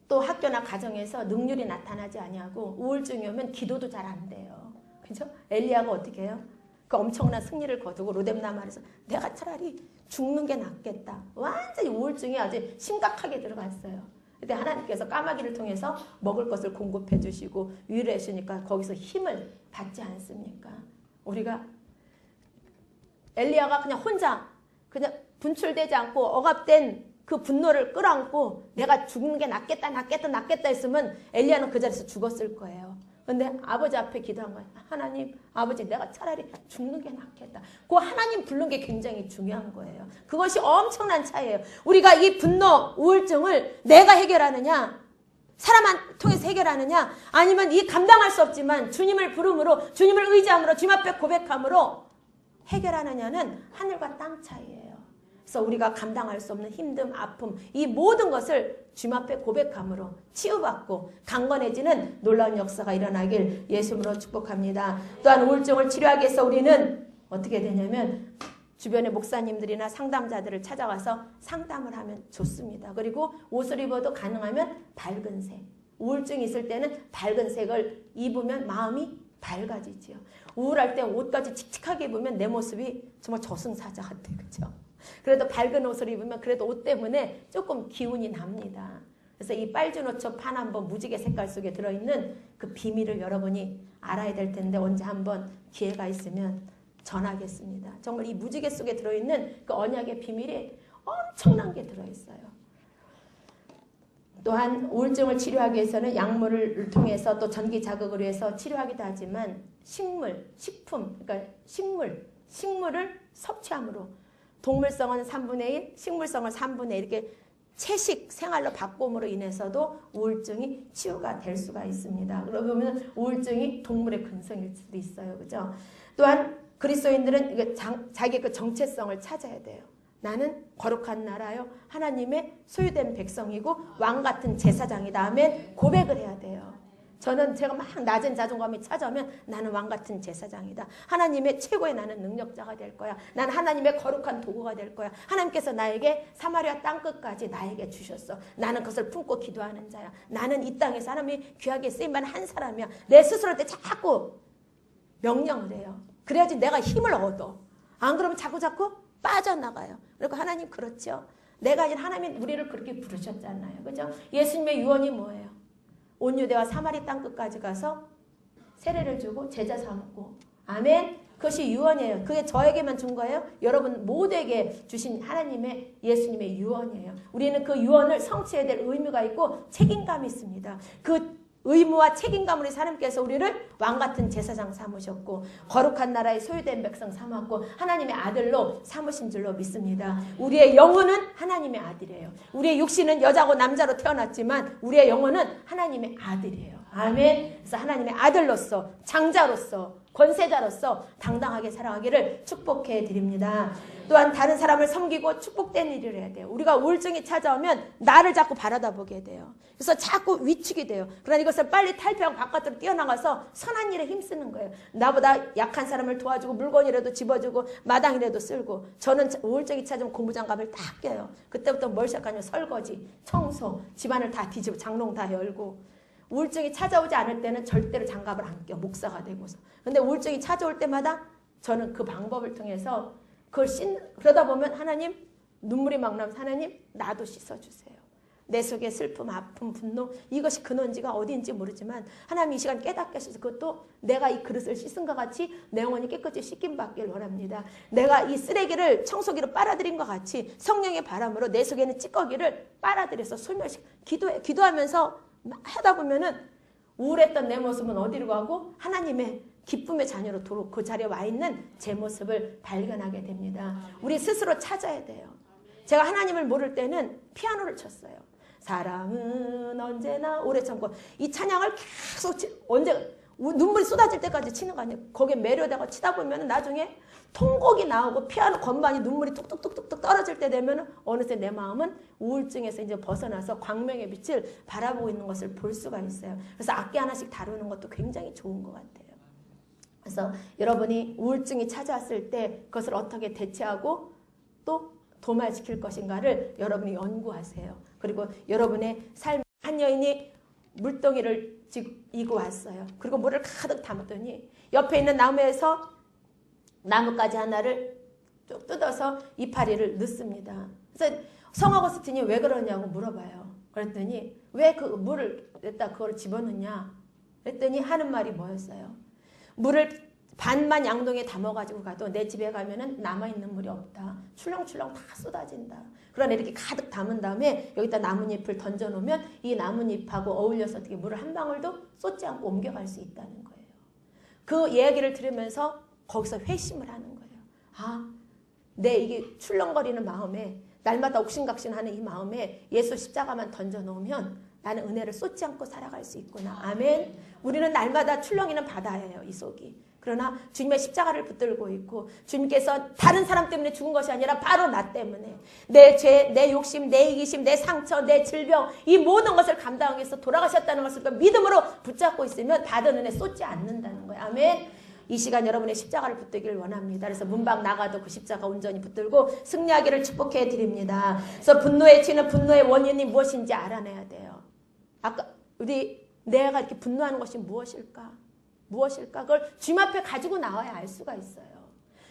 또 학교나 가정에서 능률이 나타나지 아니하고 우울증이 오면 기도도 잘 안 돼요. 그죠? 엘리야가 어떻게 해요? 그 엄청난 승리를 거두고 로뎀나 말에서 내가 차라리 죽는 게 낫겠다. 완전히 우울증이 아주 심각하게 들어갔어요. 근데 하나님께서 까마귀를 통해서 먹을 것을 공급해 주시고 위로해 주시니까 거기서 힘을 받지 않습니까? 우리가 엘리야가 그냥 혼자 그냥 분출되지 않고 억압된 그 분노를 끌어안고 내가 죽는 게 낫겠다 했으면 엘리야는 그 자리에서 죽었을 거예요. 근데 아버지 앞에 기도한 거예요. 하나님, 아버지, 내가 차라리 죽는 게 낫겠다. 그 하나님 부른 게 굉장히 중요한 거예요. 그것이 엄청난 차이예요. 우리가 이 분노, 우울증을 내가 해결하느냐, 사람 통해서 해결하느냐, 아니면 이 감당할 수 없지만 주님을 부름으로, 주님을 의지함으로, 주님 앞에 고백함으로 해결하느냐는 하늘과 땅 차이예요. 그래서 우리가 감당할 수 없는 힘듦, 아픔, 이 모든 것을 주님 앞에 고백함으로 치유받고 강건해지는 놀라운 역사가 일어나길 예수님으로 축복합니다. 또한 우울증을 치료하기 위해서 우리는 어떻게 되냐면 주변의 목사님들이나 상담자들을 찾아가서 상담을 하면 좋습니다. 그리고 옷을 입어도 가능하면 밝은 색. 우울증이 있을 때는 밝은 색을 입으면 마음이 밝아지지요. 우울할 때 옷까지 칙칙하게 입으면 내 모습이 정말 저승사자 같아. 그렇죠? 그래도 밝은 옷을 입으면 그래도 옷 때문에 조금 기운이 납니다. 그래서 이 빨주노초 판 한번 무지개 색깔 속에 들어있는 그 비밀을 여러분이 알아야 될 텐데 언제 한번 기회가 있으면 전하겠습니다. 정말 이 무지개 속에 들어있는 그 언약의 비밀이 엄청난 게 들어있어요. 또한 우울증을 치료하기 위해서는 약물을 통해서 또 전기 자극을 위해서 치료하기도 하지만 식품, 그러니까 식물을 섭취함으로 동물성은 3분의 1, 식물성을 3분의 1 이렇게 채식 생활로 바꿈으로 인해서도 우울증이 치유가 될 수가 있습니다. 그러면 우울증이 동물의 근성일 수도 있어요. 그죠? 또한 그리스도인들은 자기의 그 정체성을 찾아야 돼요. 나는 거룩한 나라요. 하나님의 소유된 백성이고 왕 같은 제사장이다 하면 고백을 해야 돼요. 제가 막 낮은 자존감이 찾아오면 나는 왕 같은 제사장이다. 하나님의 최고의 나는 능력자가 될 거야. 나는 하나님의 거룩한 도구가 될 거야. 하나님께서 나에게 사마리아 땅끝까지 나에게 주셨어. 나는 그것을 품고 기도하는 자야. 나는 이 땅에서 하나님이 귀하게 쓰임받는 한 사람이야. 내 스스로한테 자꾸 명령을 해요. 그래야지 내가 힘을 얻어. 안 그러면 자꾸 빠져나가요. 그리고 하나님 그렇죠. 내가 아니라 하나님 우리를 그렇게 부르셨잖아요. 그죠? 예수님의 유언이 뭐예요? 온 유대와 사마리 땅끝까지 가서 세례를 주고 제자 삼고 아멘. 그것이 유언이에요. 그게 저에게만 준 거예요? 여러분 모두에게 주신 하나님의 예수님의 유언이에요. 우리는 그 유언을 성취해야 될 의무가 있고 책임감이 있습니다. 그 의무와 책임감으로 하나님께서 우리를 왕같은 제사장 삼으셨고 거룩한 나라의 소유된 백성 삼았고 하나님의 아들로 삼으신 줄로 믿습니다. 우리의 영혼은 하나님의 아들이에요. 우리의 육신은 여자고 남자로 태어났지만 우리의 영혼은 하나님의 아들이에요. 아멘. 그래서 하나님의 아들로서 장자로서 권세자로서 당당하게 살아가기를 축복해 드립니다. 또한 다른 사람을 섬기고 축복된 일을 해야 돼요. 우리가 우울증이 찾아오면 나를 자꾸 바라다보게 돼요. 그래서 자꾸 위축이 돼요. 그러나 이것을 빨리 탈피하고 바깥으로 뛰어나가서 선한 일에 힘쓰는 거예요. 나보다 약한 사람을 도와주고 물건이라도 집어주고 마당이라도 쓸고. 저는 우울증이 찾으면 고무장갑을 다 껴요. 그때부터 뭘 시작하냐면 설거지, 청소, 집안을 다 뒤집어 장롱 다 열고. 우울증이 찾아오지 않을 때는 절대로 장갑을 안 껴. 목사가 되고서. 근데 우울증이 찾아올 때마다 저는 그 방법을 통해서 그러다 보면 하나님 눈물이 막 나면서 하나님 나도 씻어주세요. 내 속에 슬픔, 아픔, 분노 이것이 근원지가 어디인지 모르지만 하나님 이 시간 깨닫게 하셔서 그것도 내가 이 그릇을 씻은 것 같이 내 영혼이 깨끗이 씻김 받길 원합니다. 내가 이 쓰레기를 청소기로 빨아들인 것 같이 성령의 바람으로 내 속에 있는 찌꺼기를 빨아들여서 소멸시켜 기도하면서 하다 보면은 우울했던 내 모습은 어디로 가고 하나님의 기쁨의 자녀로 그 자리에 와 있는 제 모습을 발견하게 됩니다. 우리 스스로 찾아야 돼요. 제가 하나님을 모를 때는 피아노를 쳤어요. 사랑은 언제나 오래 참고 이 찬양을 계속 눈물이 쏟아질 때까지 치는 거 아니에요. 거기에 매료되고 치다 보면 나중에 통곡이 나오고 피아노 건반이 눈물이 뚝뚝뚝뚝 떨어질 때 되면 어느새 내 마음은 우울증에서 이제 벗어나서 광명의 빛을 바라보고 있는 것을 볼 수가 있어요. 그래서 악기 하나씩 다루는 것도 굉장히 좋은 것 같아요. 그래서 여러분이 우울증이 찾아왔을 때 그것을 어떻게 대체하고 또 도말시킬 것인가를 여러분이 연구하세요. 그리고 여러분의 삶 한 여인이 물동이를 이고 왔어요. 그리고 물을 가득 담았더니 옆에 있는 나무에서 나뭇가지 하나를 쭉 뜯어서 이파리를 넣습니다. 그래서 성화 고스틴이 왜 그러냐고 물어봐요. 그랬더니 왜 그 물을 냈다 그걸 집어넣냐? 그랬더니 하는 말이 뭐였어요? 물을 반만 양동이에 담아가지고 가도 내 집에 가면은 남아있는 물이 없다. 출렁출렁 다 쏟아진다. 그러나 이렇게 가득 담은 다음에 여기다 나뭇잎을 던져놓으면 이 나뭇잎하고 어울려서 어떻게 물을 한 방울도 쏟지 않고 옮겨갈 수 있다는 거예요. 그 이야기를 들으면서 거기서 회심을 하는 거예요. 아, 내 이게 출렁거리는 마음에 날마다 옥신각신하는 이 마음에 예수 십자가만 던져놓으면 나는 은혜를 쏟지 않고 살아갈 수 있구나. 아멘. 우리는 날마다 출렁이는 바다예요. 이 속이. 그러나 주님의 십자가를 붙들고 있고 주님께서 다른 사람 때문에 죽은 것이 아니라 바로 나 때문에 내 죄, 내 욕심, 내 이기심, 내 상처, 내 질병 이 모든 것을 감당하기 위해서 돌아가셨다는 것을 믿음으로 붙잡고 있으면 받은 은혜 쏟지 않는다는 거예요. 아멘. 이 시간 여러분의 십자가를 붙들기를 원합니다. 그래서 문방 나가도 그 십자가 온전히 붙들고 승리하기를 축복해 드립니다. 그래서 분노에 치는 분노의 원인이 무엇인지 알아내야 돼요. 아까 내가 이렇게 분노하는 것이 무엇일까? 그걸 주님 앞에 가지고 나와야 알 수가 있어요.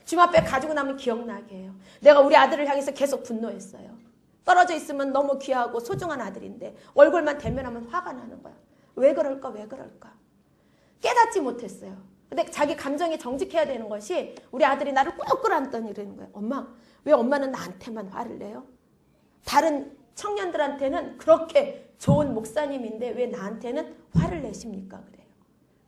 주님 앞에 가지고 나면 기억나게 해요. 내가 우리 아들을 향해서 계속 분노했어요. 떨어져 있으면 너무 귀하고 소중한 아들인데 얼굴만 대면하면 화가 나는 거야. 왜 그럴까? 깨닫지 못했어요. 근데 자기 감정이 정직해야 되는 것이 우리 아들이 나를 꼭 끌어안더니 이러는 거예요. 엄마, 왜 엄마는 나한테만 화를 내요? 다른 청년들한테는 그렇게 좋은 목사님인데 왜 나한테는 화를 내십니까? 그래요.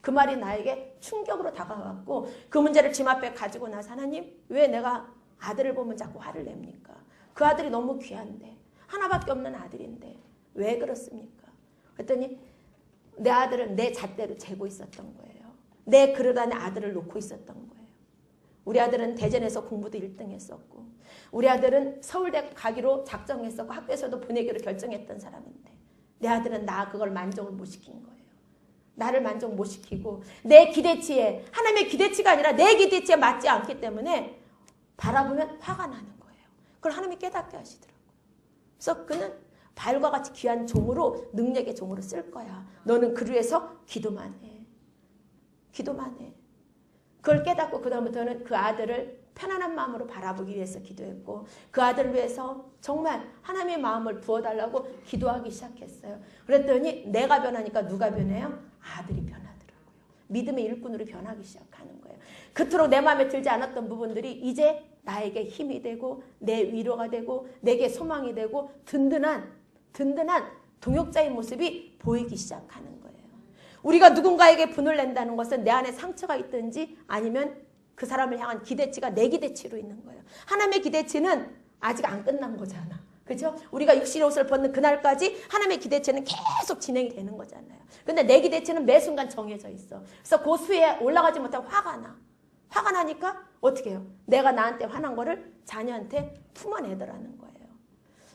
그 말이 나에게 충격으로 다가왔고 그 문제를 주님 앞에 가지고 나서 하나님 왜 내가 아들을 보면 자꾸 화를 냅니까? 그 아들이 너무 귀한데 하나밖에 없는 아들인데 왜 그렇습니까? 그랬더니 내 아들을 내 잣대로 재고 있었던 거예요. 내 그릇 안에 아들을 놓고 있었던 거예요. 우리 아들은 대전에서 공부도 1등 했었고 우리 아들은 서울대 가기로 작정했었고 학교에서도 보내기로 결정했던 사람인데 내 아들은 나 그걸 만족을 못 시킨 거예요. 나를 만족 못 시키고 내 기대치에 하나님의 기대치가 아니라 내 기대치에 맞지 않기 때문에 바라보면 화가 나는 거예요. 그걸 하나님이 깨닫게 하시더라고요. 그래서 그는 발과 같이 귀한 종으로 능력의 종으로 쓸 거야. 너는 그를 위해서 기도만 해. 그걸 깨닫고 그 다음부터는 그 아들을 편안한 마음으로 바라보기 위해서 기도했고 그 아들을 위해서 정말 하나님의 마음을 부어달라고 기도하기 시작했어요. 그랬더니 내가 변하니까 누가 변해요? 아들이 변하더라고요. 믿음의 일꾼으로 변하기 시작하는 거예요. 그토록 내 마음에 들지 않았던 부분들이 이제 나에게 힘이 되고 내 위로가 되고 내게 소망이 되고 든든한 동역자의 모습이 보이기 시작하는 거예요. 우리가 누군가에게 분을 낸다는 것은 내 안에 상처가 있든지 아니면 그 사람을 향한 기대치가 내 기대치로 있는 거예요. 하나님의 기대치는 아직 안 끝난 거잖아. 그렇죠? 우리가 육신의 옷을 벗는 그날까지 하나님의 기대치는 계속 진행이 되는 거잖아요. 근데 내 기대치는 매 순간 정해져 있어. 그래서 그 수에 올라가지 못하고 화가 나. 화가 나니까 어떻게 해요? 내가 나한테 화난 거를 자녀한테 품어내더라는 거예요.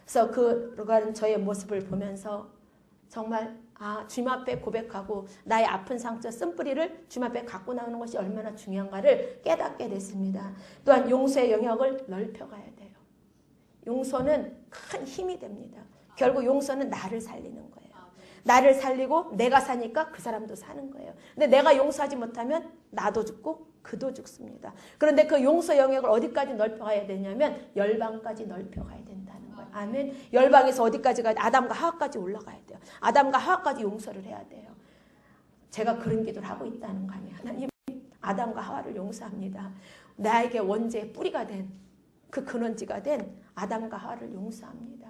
그래서 그러한 저의 모습을 보면서 정말 주님 앞에 고백하고 나의 아픈 상처 쓴뿌리를 주님 앞에 갖고 나오는 것이 얼마나 중요한가를 깨닫게 됐습니다. 또한 용서의 영역을 넓혀가야 돼요. 용서는 큰 힘이 됩니다. 결국 용서는 나를 살리는 거예요. 나를 살리고 내가 사니까 그 사람도 사는 거예요. 근데 내가 용서하지 못하면 나도 죽고 그도 죽습니다. 그런데 그 용서 영역을 어디까지 넓혀가야 되냐면 열방까지 넓혀가야 된다는 거예요. 아멘. 열방에서 어디까지 가야 돼? 아담과 하와까지 올라가야 돼요. 아담과 하와까지 용서를 해야 돼요. 제가 그런 기도를 하고 있다는 거 아니에요. 하나님, 아담과 하와를 용서합니다. 나에게 원죄의 뿌리가 된 그 근원지가 된 아담과 하와를 용서합니다.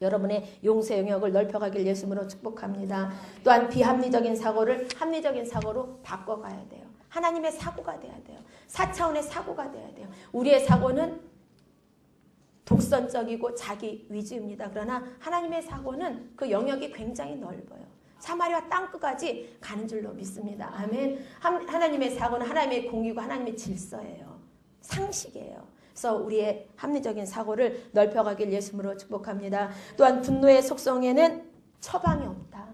여러분의 용서 영역을 넓혀가길 예수님으로 축복합니다. 또한 비합리적인 사고를 합리적인 사고로 바꿔가야 돼요. 하나님의 사고가 돼야 돼요. 4차원의 사고가 돼야 돼요. 우리의 사고는 독선적이고 자기 위주입니다. 그러나 하나님의 사고는 그 영역이 굉장히 넓어요. 사마리아 땅끝까지 가는 줄로 믿습니다. 아멘. 하나님의 사고는 하나님의 공의고 하나님의 질서예요. 상식이에요. 그래서 우리의 합리적인 사고를 넓혀가길 예수님으로 축복합니다. 또한 분노의 속성에는 처방이 없다.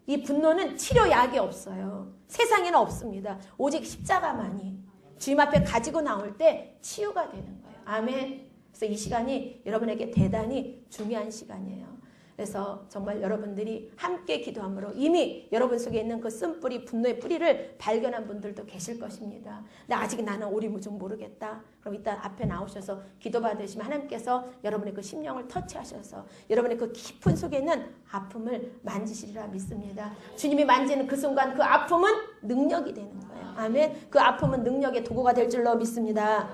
이 분노는 치료약이 없어요. 세상에는 없습니다. 오직 십자가만이 주님 앞에 가지고 나올 때 치유가 되는 거예요. 아멘. 그래서 이 시간이 여러분에게 대단히 중요한 시간이에요. 그래서 정말 여러분들이 함께 기도함으로 이미 여러분 속에 있는 그 쓴뿌리, 분노의 뿌리를 발견한 분들도 계실 것입니다. 근데 아직 나는 오리무중 모르겠다. 그럼 이따 앞에 나오셔서 기도 받으시면 하나님께서 여러분의 그 심령을 터치하셔서 여러분의 그 깊은 속에 있는 아픔을 만지시리라 믿습니다. 주님이 만지는 그 순간 그 아픔은 능력이 되는 거예요. 아멘. 그 아픔은 능력의 도구가 될 줄로 믿습니다.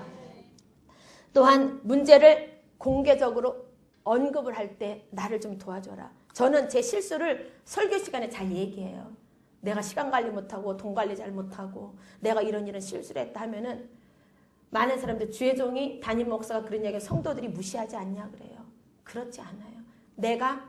또한 문제를 공개적으로 언급을 할 때 나를 좀 도와줘라. 저는 제 실수를 설교 시간에 잘 얘기해요. 내가 시간 관리 못하고 돈 관리 잘 못하고 내가 이런 실수를 했다 하면은 많은 사람들 주의 종이 담임 목사가 그런 이야기 성도들이 무시하지 않냐 그래요. 그렇지 않아요. 내가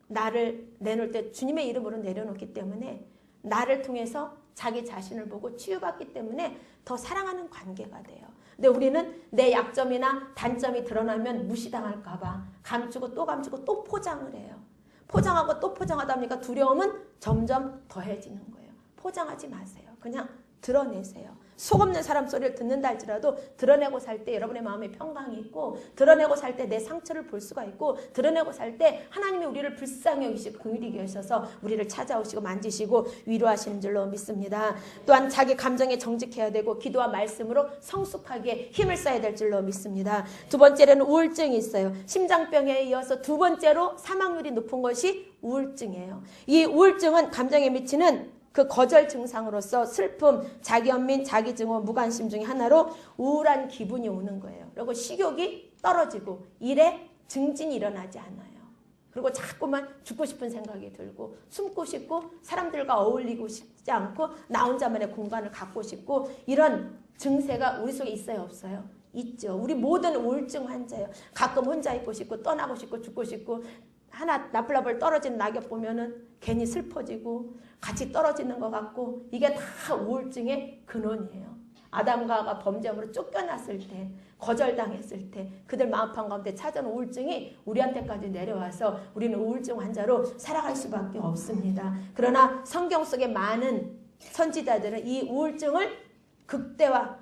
나를 내놓을 때 주님의 이름으로 내려놓기 때문에 나를 통해서 자기 자신을 보고 치유받기 때문에 더 사랑하는 관계가 돼요. 근데 우리는 내 약점이나 단점이 드러나면 무시당할까 봐 감추고 또 감추고 또 포장을 해요. 포장하고 또 포장하다 보니까 두려움은 점점 더해지는 거예요. 포장하지 마세요. 그냥 드러내세요. 속 없는 사람 소리를 듣는다 할지라도 드러내고 살 때 여러분의 마음에 평강이 있고 드러내고 살 때 내 상처를 볼 수가 있고 드러내고 살 때 하나님이 우리를 불쌍히 여기시고 긍휼히 여기셔서 우리를 찾아오시고 만지시고 위로하시는 줄로 믿습니다. 또한 자기 감정에 정직해야 되고 기도와 말씀으로 성숙하게 힘을 써야 될 줄로 믿습니다. 두 번째로는 우울증이 있어요. 심장병에 이어서 두 번째로 사망률이 높은 것이 우울증이에요. 이 우울증은 감정에 미치는 그 거절 증상으로서 슬픔, 자기연민, 자기증오, 무관심 중에 하나로 우울한 기분이 오는 거예요. 그리고 식욕이 떨어지고 일에 증진이 일어나지 않아요. 그리고 자꾸만 죽고 싶은 생각이 들고 숨고 싶고 사람들과 어울리고 싶지 않고 나 혼자만의 공간을 갖고 싶고 이런 증세가 우리 속에 있어요, 없어요? 있죠. 우리 모든 우울증 환자예요. 가끔 혼자 있고 싶고 떠나고 싶고 죽고 싶고 하나 나풀나풀 떨어지는 낙엽 보면은 괜히 슬퍼지고 같이 떨어지는 것 같고 이게 다 우울증의 근원이에요. 아담과 하와가 범죄함으로 쫓겨났을 때 거절당했을 때 그들 마음판 가운데 찾아온 우울증이 우리한테까지 내려와서 우리는 우울증 환자로 살아갈 수밖에 없습니다. 그러나 성경 속의 많은 선지자들은 이 우울증을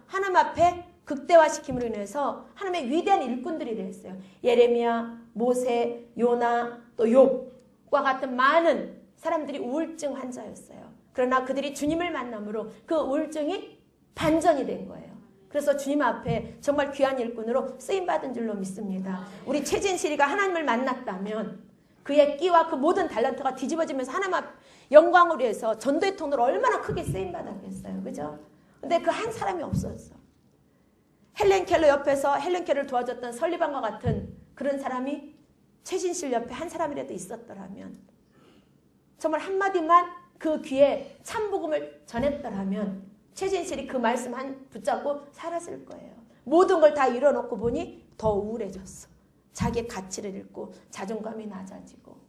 하나님 앞에 극대화시킴으로 인해서 하나님의 위대한 일꾼들이 됐어요. 예레미야, 모세, 요나, 또 욥과 같은 많은 사람들이 우울증 환자였어요. 그러나 그들이 주님을 만남으로 그 우울증이 반전이 된 거예요. 그래서 주님 앞에 정말 귀한 일꾼으로 쓰임받은 줄로 믿습니다. 우리 최진실이가 하나님을 만났다면 그의 끼와 그 모든 달란트가 뒤집어지면서 하나님 앞 영광을 위해서 전도의 통로로 얼마나 크게 쓰임받았겠어요. 그죠? 근데 그 한 사람이 없었어. 헬렌 켈러 옆에서 헬렌 켈러를 도와줬던 설리반과 같은 그런 사람이 최진실 옆에 한 사람이라도 있었더라면 정말 한마디만 그 귀에 참복음을 전했더라면 최진실이 그 말씀 붙잡고 살았을 거예요. 모든 걸 다 잃어놓고 보니 더 우울해졌어. 자기의 가치를 잃고 자존감이 낮아지고.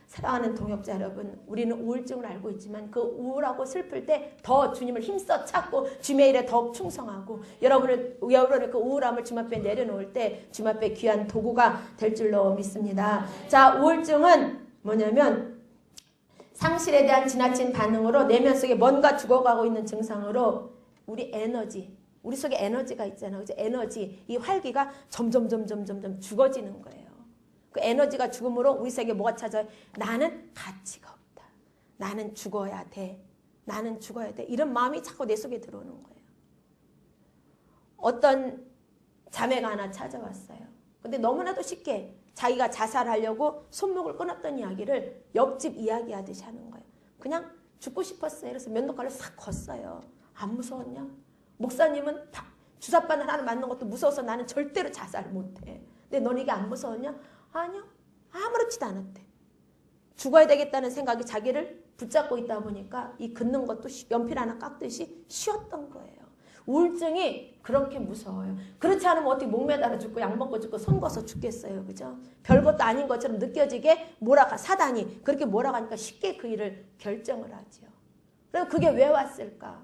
사랑하는 동역자 여러분, 우리는 우울증을 알고 있지만 그 우울하고 슬플 때 더 주님을 힘써 찾고 주님의 일에 더욱 충성하고 여러분의 그 우울함을 주님 앞에 내려놓을 때 주님 앞에 귀한 도구가 될 줄로 믿습니다. 자, 우울증은 뭐냐면 상실에 대한 지나친 반응으로 내면 속에 뭔가 죽어가고 있는 증상으로 우리 속에 에너지가 있잖아요. 그죠? 에너지, 이 활기가 점점 죽어지는 거예요. 그 에너지가 죽음으로 우리 속에 뭐가 찾아요? 나는 가치가 없다. 나는 죽어야 돼. 나는 죽어야 돼. 이런 마음이 자꾸 내 속에 들어오는 거예요. 어떤 자매가 하나 찾아왔어요. 근데 너무나도 쉽게 자기가 자살하려고 손목을 끊었던 이야기를 옆집 이야기하듯이 하는 거예요. 그냥 죽고 싶었어요. 그래서 면도칼을 싹 걷어요. 안 무서웠냐? 목사님은 주사바늘 하나 맞는 것도 무서워서 나는 절대로 자살 못해. 근데 넌 이게 안 무서웠냐? 아니요. 아무렇지도 않았대. 죽어야 되겠다는 생각이 자기를 붙잡고 있다 보니까 이 긋는 것도 연필 하나 깎듯이 쉬웠던 거예요. 우울증이 그렇게 무서워요. 그렇지 않으면 어떻게 목 매달아 죽고 약 먹고 죽고 손 거서 죽겠어요. 그죠? 별것도 아닌 것처럼 느껴지게 사단이 그렇게 몰아가니까 쉽게 그 일을 결정을 하죠. 그럼 그게 왜 왔을까?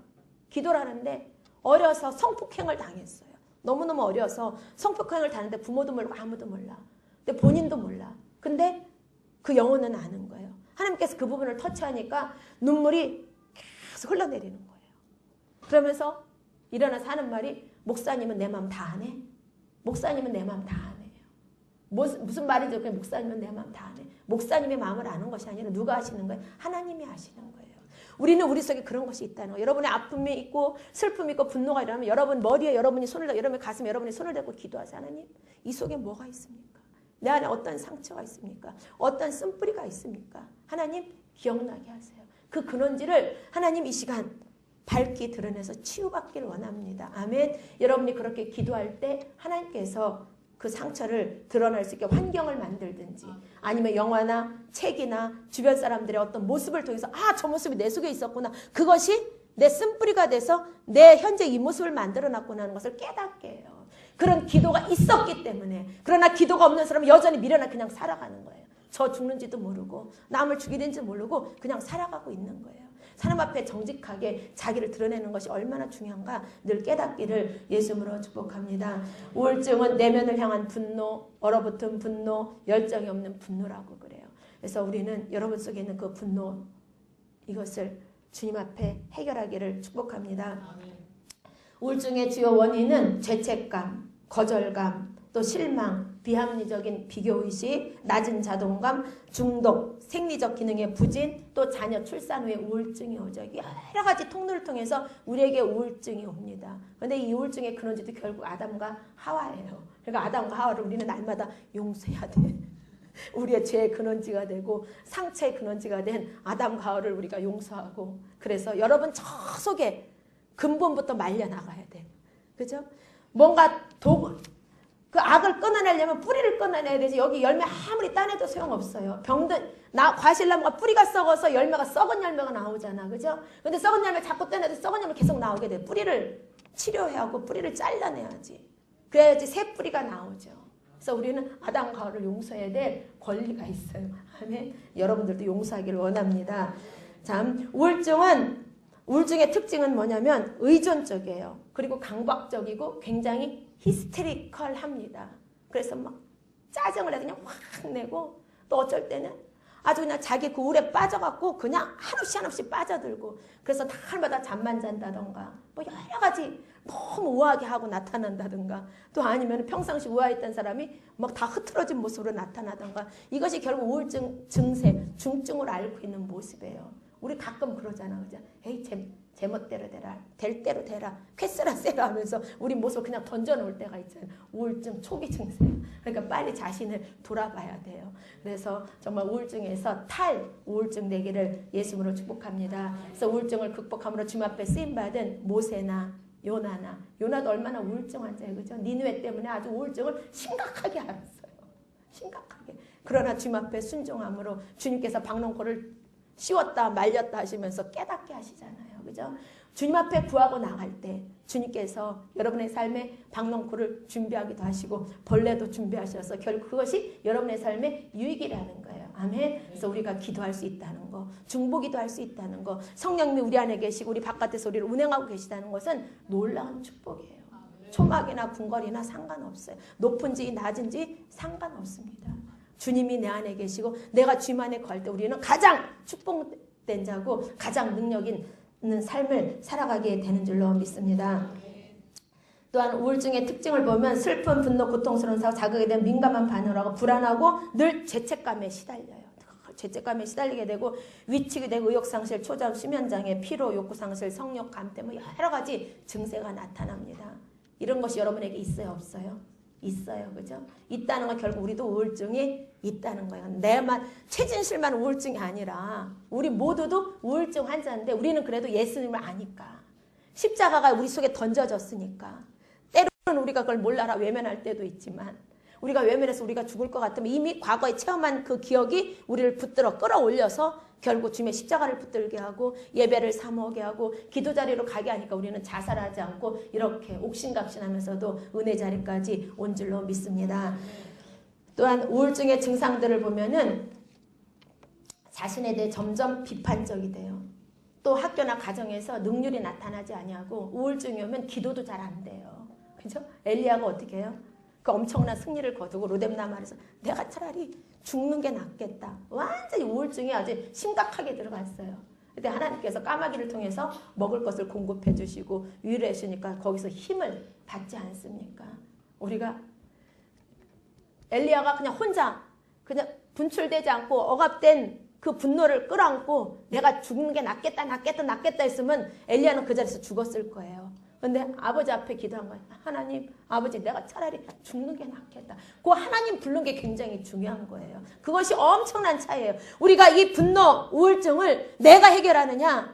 기도를 하는데 어려서 성폭행을 당했어요. 너무너무 어려서 성폭행을 당했는데 부모도 모르고 아무도 몰라. 근데 본인도 몰라. 근데 그 영혼은 아는 거예요. 하나님께서 그 부분을 터치하니까 눈물이 계속 흘러내리는 거예요. 그러면서 일어나서 하는 말이 목사님은 내 마음 다 아네. 목사님은 내 마음 다 아네요. 무슨 말인지 그냥 목사님은 내 마음 다 아네. 목사님의 마음을 아는 것이 아니라 누가 아시는 거예요? 하나님이 아시는 거예요. 우리는 우리 속에 그런 것이 있다는 거예요. 여러분의 아픔이 있고 슬픔이 있고 분노가 일어나면 여러분 머리에 여러분이 손을 대고 여러분의 가슴에 여러분이 손을 대고 기도하세요. 하나님, 이 속에 뭐가 있습니까? 내 안에 어떤 상처가 있습니까? 어떤 쓴뿌리가 있습니까? 하나님 기억나게 하세요. 그 근원지를 하나님 이 시간 밝게 드러내서 치유받기를 원합니다. 아멘. 여러분이 그렇게 기도할 때 하나님께서 그 상처를 드러낼 수 있게 환경을 만들든지 아니면 영화나 책이나 주변 사람들의 어떤 모습을 통해서 아, 저 모습이 내 속에 있었구나. 그것이 내 쓴뿌리가 돼서 내 현재 이 모습을 만들어놨구나 하는 것을 깨닫게 해요. 그런 기도가 있었기 때문에. 그러나 기도가 없는 사람은 여전히 미련하게 그냥 살아가는 거예요. 저 죽는지도 모르고 남을 죽이는지 모르고 그냥 살아가고 있는 거예요. 사람 앞에 정직하게 자기를 드러내는 것이 얼마나 중요한가 늘 깨닫기를 예수님으로 축복합니다. 우울증은 내면을 향한 분노, 얼어붙은 분노, 열정이 없는 분노라고 그래요. 그래서 우리는 여러분 속에 있는 그 분노 이것을 주님 앞에 해결하기를 축복합니다. 우울증의 주요 원인은 죄책감, 거절감, 또 실망, 비합리적인 비교의식, 낮은 자존감, 중독, 생리적 기능의 부진, 또 자녀 출산 후에 우울증이 오죠. 여러 가지 통로를 통해서 우리에게 우울증이 옵니다. 그런데 이 우울증의 근원지도 결국 아담과 하와예요. 그러니까 아담과 하와를 우리는 날마다 용서해야 돼. 우리의 죄의 근원지가 되고 상처의 근원지가 된 아담과 하와를 우리가 용서하고 그래서 여러분 저 속에 근본부터 말려나가야 돼. 그죠? 뭔가 그 악을 끊어내려면 뿌리를 끊어내야 되지. 여기 열매 아무리 따내도 소용없어요. 과실나무가 뿌리가 썩어서 열매가 썩은 열매가 나오잖아. 그죠? 근데 썩은 열매 자꾸 떼내도 썩은 열매 계속 나오게 돼. 뿌리를 치료해야 하고 뿌리를 잘라내야지. 그래야지 새 뿌리가 나오죠. 그래서 우리는 아담과 하와를 용서해야 될 권리가 있어요. 아멘. 여러분들도 용서하기를 원합니다. 참, 우울증의 특징은 뭐냐면 의존적이에요. 그리고 강박적이고 굉장히 히스테리컬합니다. 그래서 막 짜증을 내 그냥 확 내고 또 어쩔 때는 아주 그냥 자기 그 우울에 빠져갖고 그냥 한없이 빠져들고 그래서 날마다 잠만 잔다던가 뭐 여러 가지 너무 우아하게 하고 나타난다든가 또 아니면 평상시 우아했던 사람이 막 다 흐트러진 모습으로 나타나던가 이것이 결국 우울증 증세, 중증을 앓고 있는 모습이에요. 우리 가끔 그러잖아. 그죠? 에이, 제멋대로 되라. 될 대로 되라. 쾌스라세라 하면서 우리 모습을 그냥 던져놓을 때가 있잖아요. 우울증 초기 증세. 그러니까 빨리 자신을 돌아봐야 돼요. 그래서 정말 우울증에서 우울증 되기를 예수님으로 축복합니다. 그래서 우울증을 극복함으로 주님 앞에 쓰임받은 모세나 요나도 얼마나 우울증 환자예요. 그죠? 니느웨 때문에 아주 우울증을 심각하게 앓았어요. 심각하게. 그러나 주님 앞에 순종함으로 주님께서 박농코를 씌웠다 말렸다 하시면서 깨닫게 하시잖아요. 그죠? 주님 앞에 구하고 나갈 때 주님께서 여러분의 삶에 박농코를 준비하기도 하시고 벌레도 준비하셔서 결국 그것이 여러분의 삶의 유익이라는 거예요. 아멘. 그래서 우리가 기도할 수 있다는 거, 중보기도 할 수 있다는 거, 성령님이 우리 안에 계시고 우리 바깥에서 우리를 운행하고 계시다는 것은 놀라운 축복이에요. 초막이나 궁궐이나 상관없어요. 높은지 낮은지 상관없습니다. 주님이 내 안에 계시고 내가 주님 안에 거할 때 우리는 가장 축복된 자고 가장 능력 있는 삶을 살아가게 되는 줄로 믿습니다. 또한 우울증의 특징을 보면 슬픈, 분노, 고통스러운 사고, 자극에 대한 민감한 반응을 하고 불안하고 늘 죄책감에 시달려요. 죄책감에 시달리게 되고 위축이 되고 의욕상실, 초장, 수면장애, 피로, 욕구상실, 성욕, 감퇴 뭐 여러 가지 증세가 나타납니다. 이런 것이 여러분에게 있어요? 없어요? 있어요. 그죠? 있다는 건 결국 우리도 우울증이 있다는 거예요. 최진실만 우울증이 아니라 우리 모두도 우울증 환자인데 우리는 그래도 예수님을 아니까. 십자가가 우리 속에 던져졌으니까. 때로는 우리가 그걸 몰라라 외면할 때도 있지만 우리가 외면해서 우리가 죽을 것 같으면 이미 과거에 체험한 그 기억이 우리를 붙들어 끌어올려서 결국 주님의 십자가를 붙들게 하고 예배를 사모하게 하고 기도 자리로 가게 하니까 우리는 자살하지 않고 이렇게 옥신각신하면서도 은혜 자리까지 온 줄로 믿습니다. 또한 우울증의 증상들을 보면은 자신에 대해 점점 비판적이 돼요. 또 학교나 가정에서 능률이 나타나지 아니하고 우울증이 오면 기도도 잘 안 돼요. 그죠? 엘리야가 어떻게 해요? 그 엄청난 승리를 거두고 로뎀나 말에서 내가 차라리 죽는 게 낫겠다. 완전히 우울증이 아주 심각하게 들어갔어요. 그때 하나님께서 까마귀를 통해서 먹을 것을 공급해 주시고 위로해 주시니까 거기서 힘을 받지 않습니까? 우리가 엘리야가 그냥 혼자 그냥 분출되지 않고 억압된 그 분노를 끌어안고 내가 죽는 게 낫겠다 했으면 엘리야는 그 자리에서 죽었을 거예요. 근데 아버지 앞에 기도한 거예요. 하나님, 아버지, 내가 차라리 죽는 게 낫겠다. 그 하나님 부른 게 굉장히 중요한 거예요. 그것이 엄청난 차이예요. 우리가 이 분노, 우울증을 내가 해결하느냐,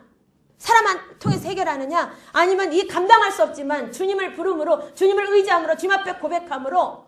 사람 통해서 해결하느냐, 아니면 이 감당할 수 없지만 주님을 부름으로, 주님을 의지함으로, 주님 앞에 고백함으로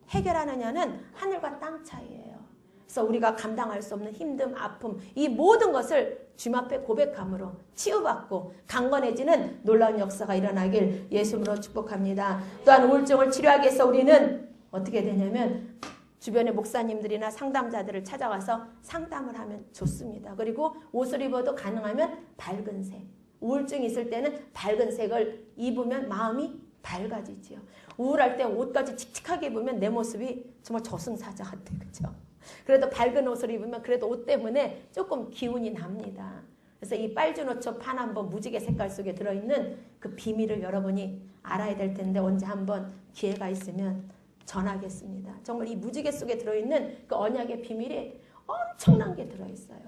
해결하느냐는 하늘과 땅 차이예요. 그래서 우리가 감당할 수 없는 힘듦, 아픔, 이 모든 것을 주님 앞에 고백함으로 치유받고 강건해지는 놀라운 역사가 일어나길 예수님으로 축복합니다. 또한 우울증을 치료하기 위해서 우리는 어떻게 되냐면 주변의 목사님들이나 상담자들을 찾아가서 상담을 하면 좋습니다. 그리고 옷을 입어도 가능하면 밝은 색. 우울증이 있을 때는 밝은 색을 입으면 마음이 밝아지지요. 우울할 때 옷까지 칙칙하게 입으면 내 모습이 정말 저승사자 같아. 그렇죠? 그래도 밝은 옷을 입으면 그래도 옷 때문에 조금 기운이 납니다. 그래서 이 빨주노초 판 한번 무지개 색깔 속에 들어있는 그 비밀을 여러분이 알아야 될 텐데 언제 한번 기회가 있으면 전하겠습니다. 정말 이 무지개 속에 들어있는 그 언약의 비밀이 엄청난 게 들어있어요.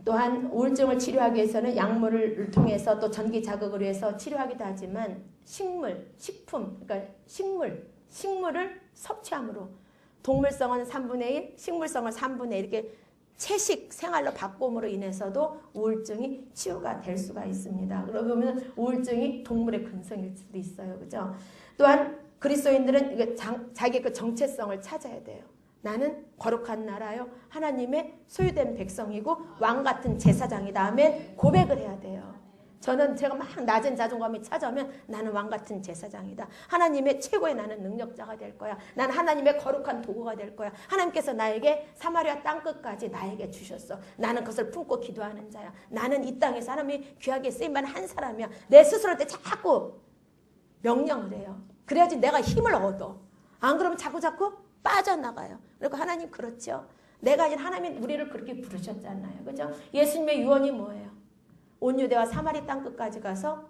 또한 우울증을 치료하기 위해서는 약물을 통해서 또 전기 자극을 위해서 치료하기도 하지만 식품, 그러니까 식물을 섭취함으로 동물성은 3분의 1, 식물성은 3분의 1 이렇게 채식 생활로 바꿈으로 인해서도 우울증이 치유가 될 수가 있습니다. 그러면 우울증이 동물의 근성일 수도 있어요. 그죠? 또한 그리스도인들은 자기 그 정체성을 찾아야 돼요. 나는 거룩한 나라요. 하나님의 소유된 백성이고 왕 같은 제사장이다 하면 고백을 해야 돼요. 제가 막 낮은 자존감이 찾아오면 나는 왕 같은 제사장이다. 하나님의 최고의 나는 능력자가 될 거야. 나는 하나님의 거룩한 도구가 될 거야. 하나님께서 나에게 사마리아 땅끝까지 나에게 주셨어. 나는 그것을 품고 기도하는 자야. 나는 이 땅에서 하나님이 귀하게 쓰임받은 한 사람이야. 내 스스로한테 자꾸 명령을 해요. 그래야지 내가 힘을 얻어. 안 그러면 자꾸 빠져나가요. 그리고 하나님 그렇죠. 내가 아니라 하나님 우리를 그렇게 부르셨잖아요. 그죠? 예수님의 유언이 뭐예요? 온 유대와 사마리 땅끝까지 가서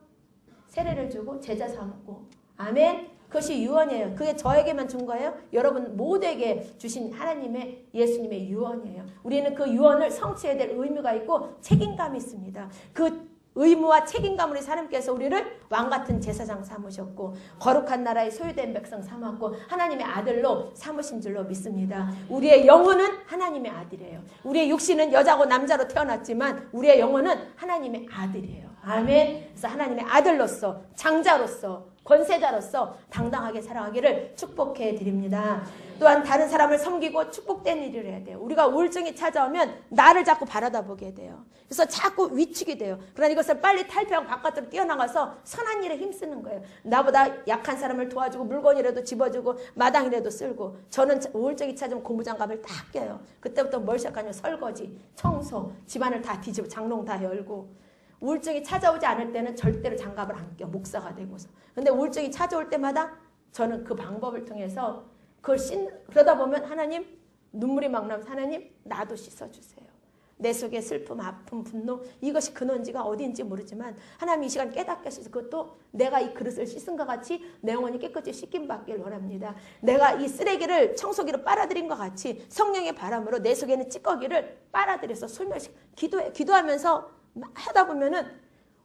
세례를 주고 제자 삼고. 아멘. 그것이 유언이에요. 그게 저에게만 준 거예요? 여러분 모두에게 주신 하나님의 예수님의 유언이에요. 우리는 그 유언을 성취해야 될 의무가 있고 책임감이 있습니다. 그 의무와 책임감으로 하나님께서 우리를 왕같은 제사장 삼으셨고 거룩한 나라의 소유된 백성 삼았고 하나님의 아들로 삼으신 줄로 믿습니다. 우리의 영혼은 하나님의 아들이에요. 우리의 육신은 여자고 남자로 태어났지만 우리의 영혼은 하나님의 아들이에요. 아멘. 그래서 하나님의 아들로서 장자로서 권세자로서 당당하게 살아가기를 축복해 드립니다. 또한 다른 사람을 섬기고 축복된 일을 해야 돼요. 우리가 우울증이 찾아오면 나를 자꾸 바라다보게 돼요. 그래서 자꾸 위축이 돼요. 그러나 이것을 빨리 탈피하고 바깥으로 뛰어나가서 선한 일에 힘쓰는 거예요. 나보다 약한 사람을 도와주고 물건이라도 집어주고 마당이라도 쓸고. 저는 우울증이 찾으면 고무장갑을 다 껴요. 그때부터 뭘 시작하냐면 설거지, 청소, 집안을 다 뒤집어 장롱 다 열고. 우울증이 찾아오지 않을 때는 절대로 장갑을 안 껴. 목사가 되고서. 근데 우울증이 찾아올 때마다 저는 그 방법을 통해서 그러다 보면 하나님 눈물이 막 나면서 하나님 나도 씻어주세요. 내 속에 슬픔, 아픔, 분노 이것이 근원지가 어디인지 모르지만 하나님 이 시간 깨닫게 하셔서 그것도 내가 이 그릇을 씻은 것 같이 내 영혼이 깨끗이 씻김 받길 원합니다. 내가 이 쓰레기를 청소기로 빨아들인 것 같이 성령의 바람으로 내 속에 있는 찌꺼기를 빨아들여서 소멸시 기도하면서 하다 보면은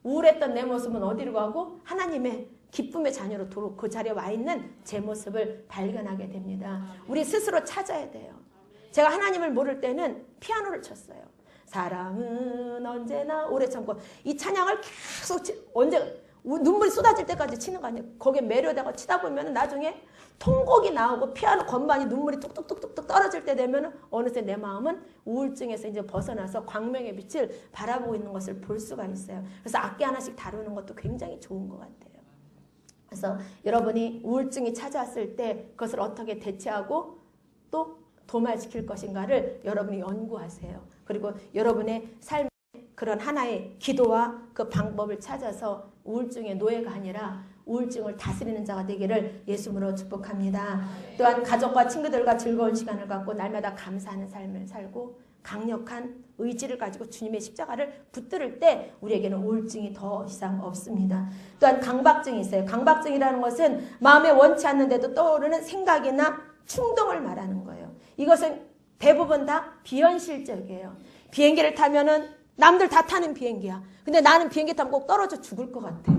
우울했던 내 모습은 어디로 가고 하나님의 기쁨의 자녀로 도록 그 자리에 와 있는 제 모습을 발견하게 됩니다. 우리 스스로 찾아야 돼요. 제가 하나님을 모를 때는 피아노를 쳤어요. 사랑은 언제나 오래 참고 이 찬양을 계속 눈물이 쏟아질 때까지 치는 거 아니에요. 거기에 매료되고 치다 보면 나중에 통곡이 나오고 피아노 건반이 눈물이 뚝뚝뚝뚝 떨어질 때 되면 어느새 내 마음은 우울증에서 이제 벗어나서 광명의 빛을 바라보고 있는 것을 볼 수가 있어요. 그래서 악기 하나씩 다루는 것도 굉장히 좋은 것 같아요. 그래서 여러분이 우울증이 찾아왔을 때 그것을 어떻게 대체하고 또 도말시킬 것인가를 여러분이 연구하세요. 그리고 여러분의 삶에 그런 하나의 기도와 그 방법을 찾아서 우울증의 노예가 아니라 우울증을 다스리는 자가 되기를 예수님으로 축복합니다. 또한 가족과 친구들과 즐거운 시간을 갖고 날마다 감사하는 삶을 살고 강력한 의지를 가지고 주님의 십자가를 붙들을 때 우리에게는 우울증이 더 이상 없습니다. 또한 강박증이 있어요. 강박증이라는 것은 마음에 원치 않는데도 떠오르는 생각이나 충동을 말하는 거예요. 이것은 대부분 다 비현실적이에요. 비행기를 타면은 남들 다 타는 비행기야. 근데 나는 비행기 타면 꼭 떨어져 죽을 것 같아.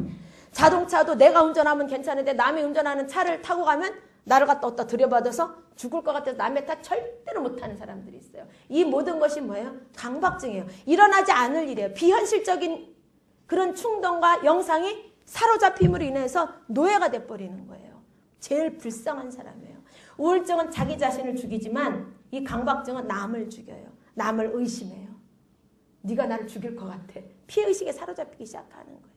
자동차도 내가 운전하면 괜찮은데 남이 운전하는 차를 타고 가면 나를 갖다 어디다 들여받아서 죽을 것 같아서 남의 탓 절대로 못하는 사람들이 있어요. 이 모든 것이 뭐예요? 강박증이에요. 일어나지 않을 일이에요. 비현실적인 그런 충동과 영상이 사로잡힘으로 인해서 노예가 돼버리는 거예요. 제일 불쌍한 사람이에요. 우울증은 자기 자신을 죽이지만 이 강박증은 남을 죽여요. 남을 의심해요. 네가 나를 죽일 것 같아. 피해의식에 사로잡히기 시작하는 거예요.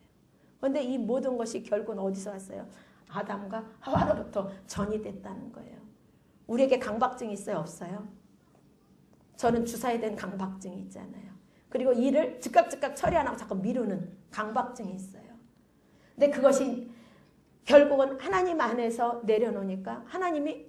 그런데 이 모든 것이 결국은 어디서 왔어요? 아담과 하와로부터 전이됐다는 거예요. 우리에게 강박증이 있어요? 없어요? 저는 주사에 된 강박증이 있잖아요. 그리고 일을 즉각 처리 안 하고 자꾸 미루는 강박증이 있어요. 근데 그것이 결국은 하나님 안에서 내려놓으니까 하나님이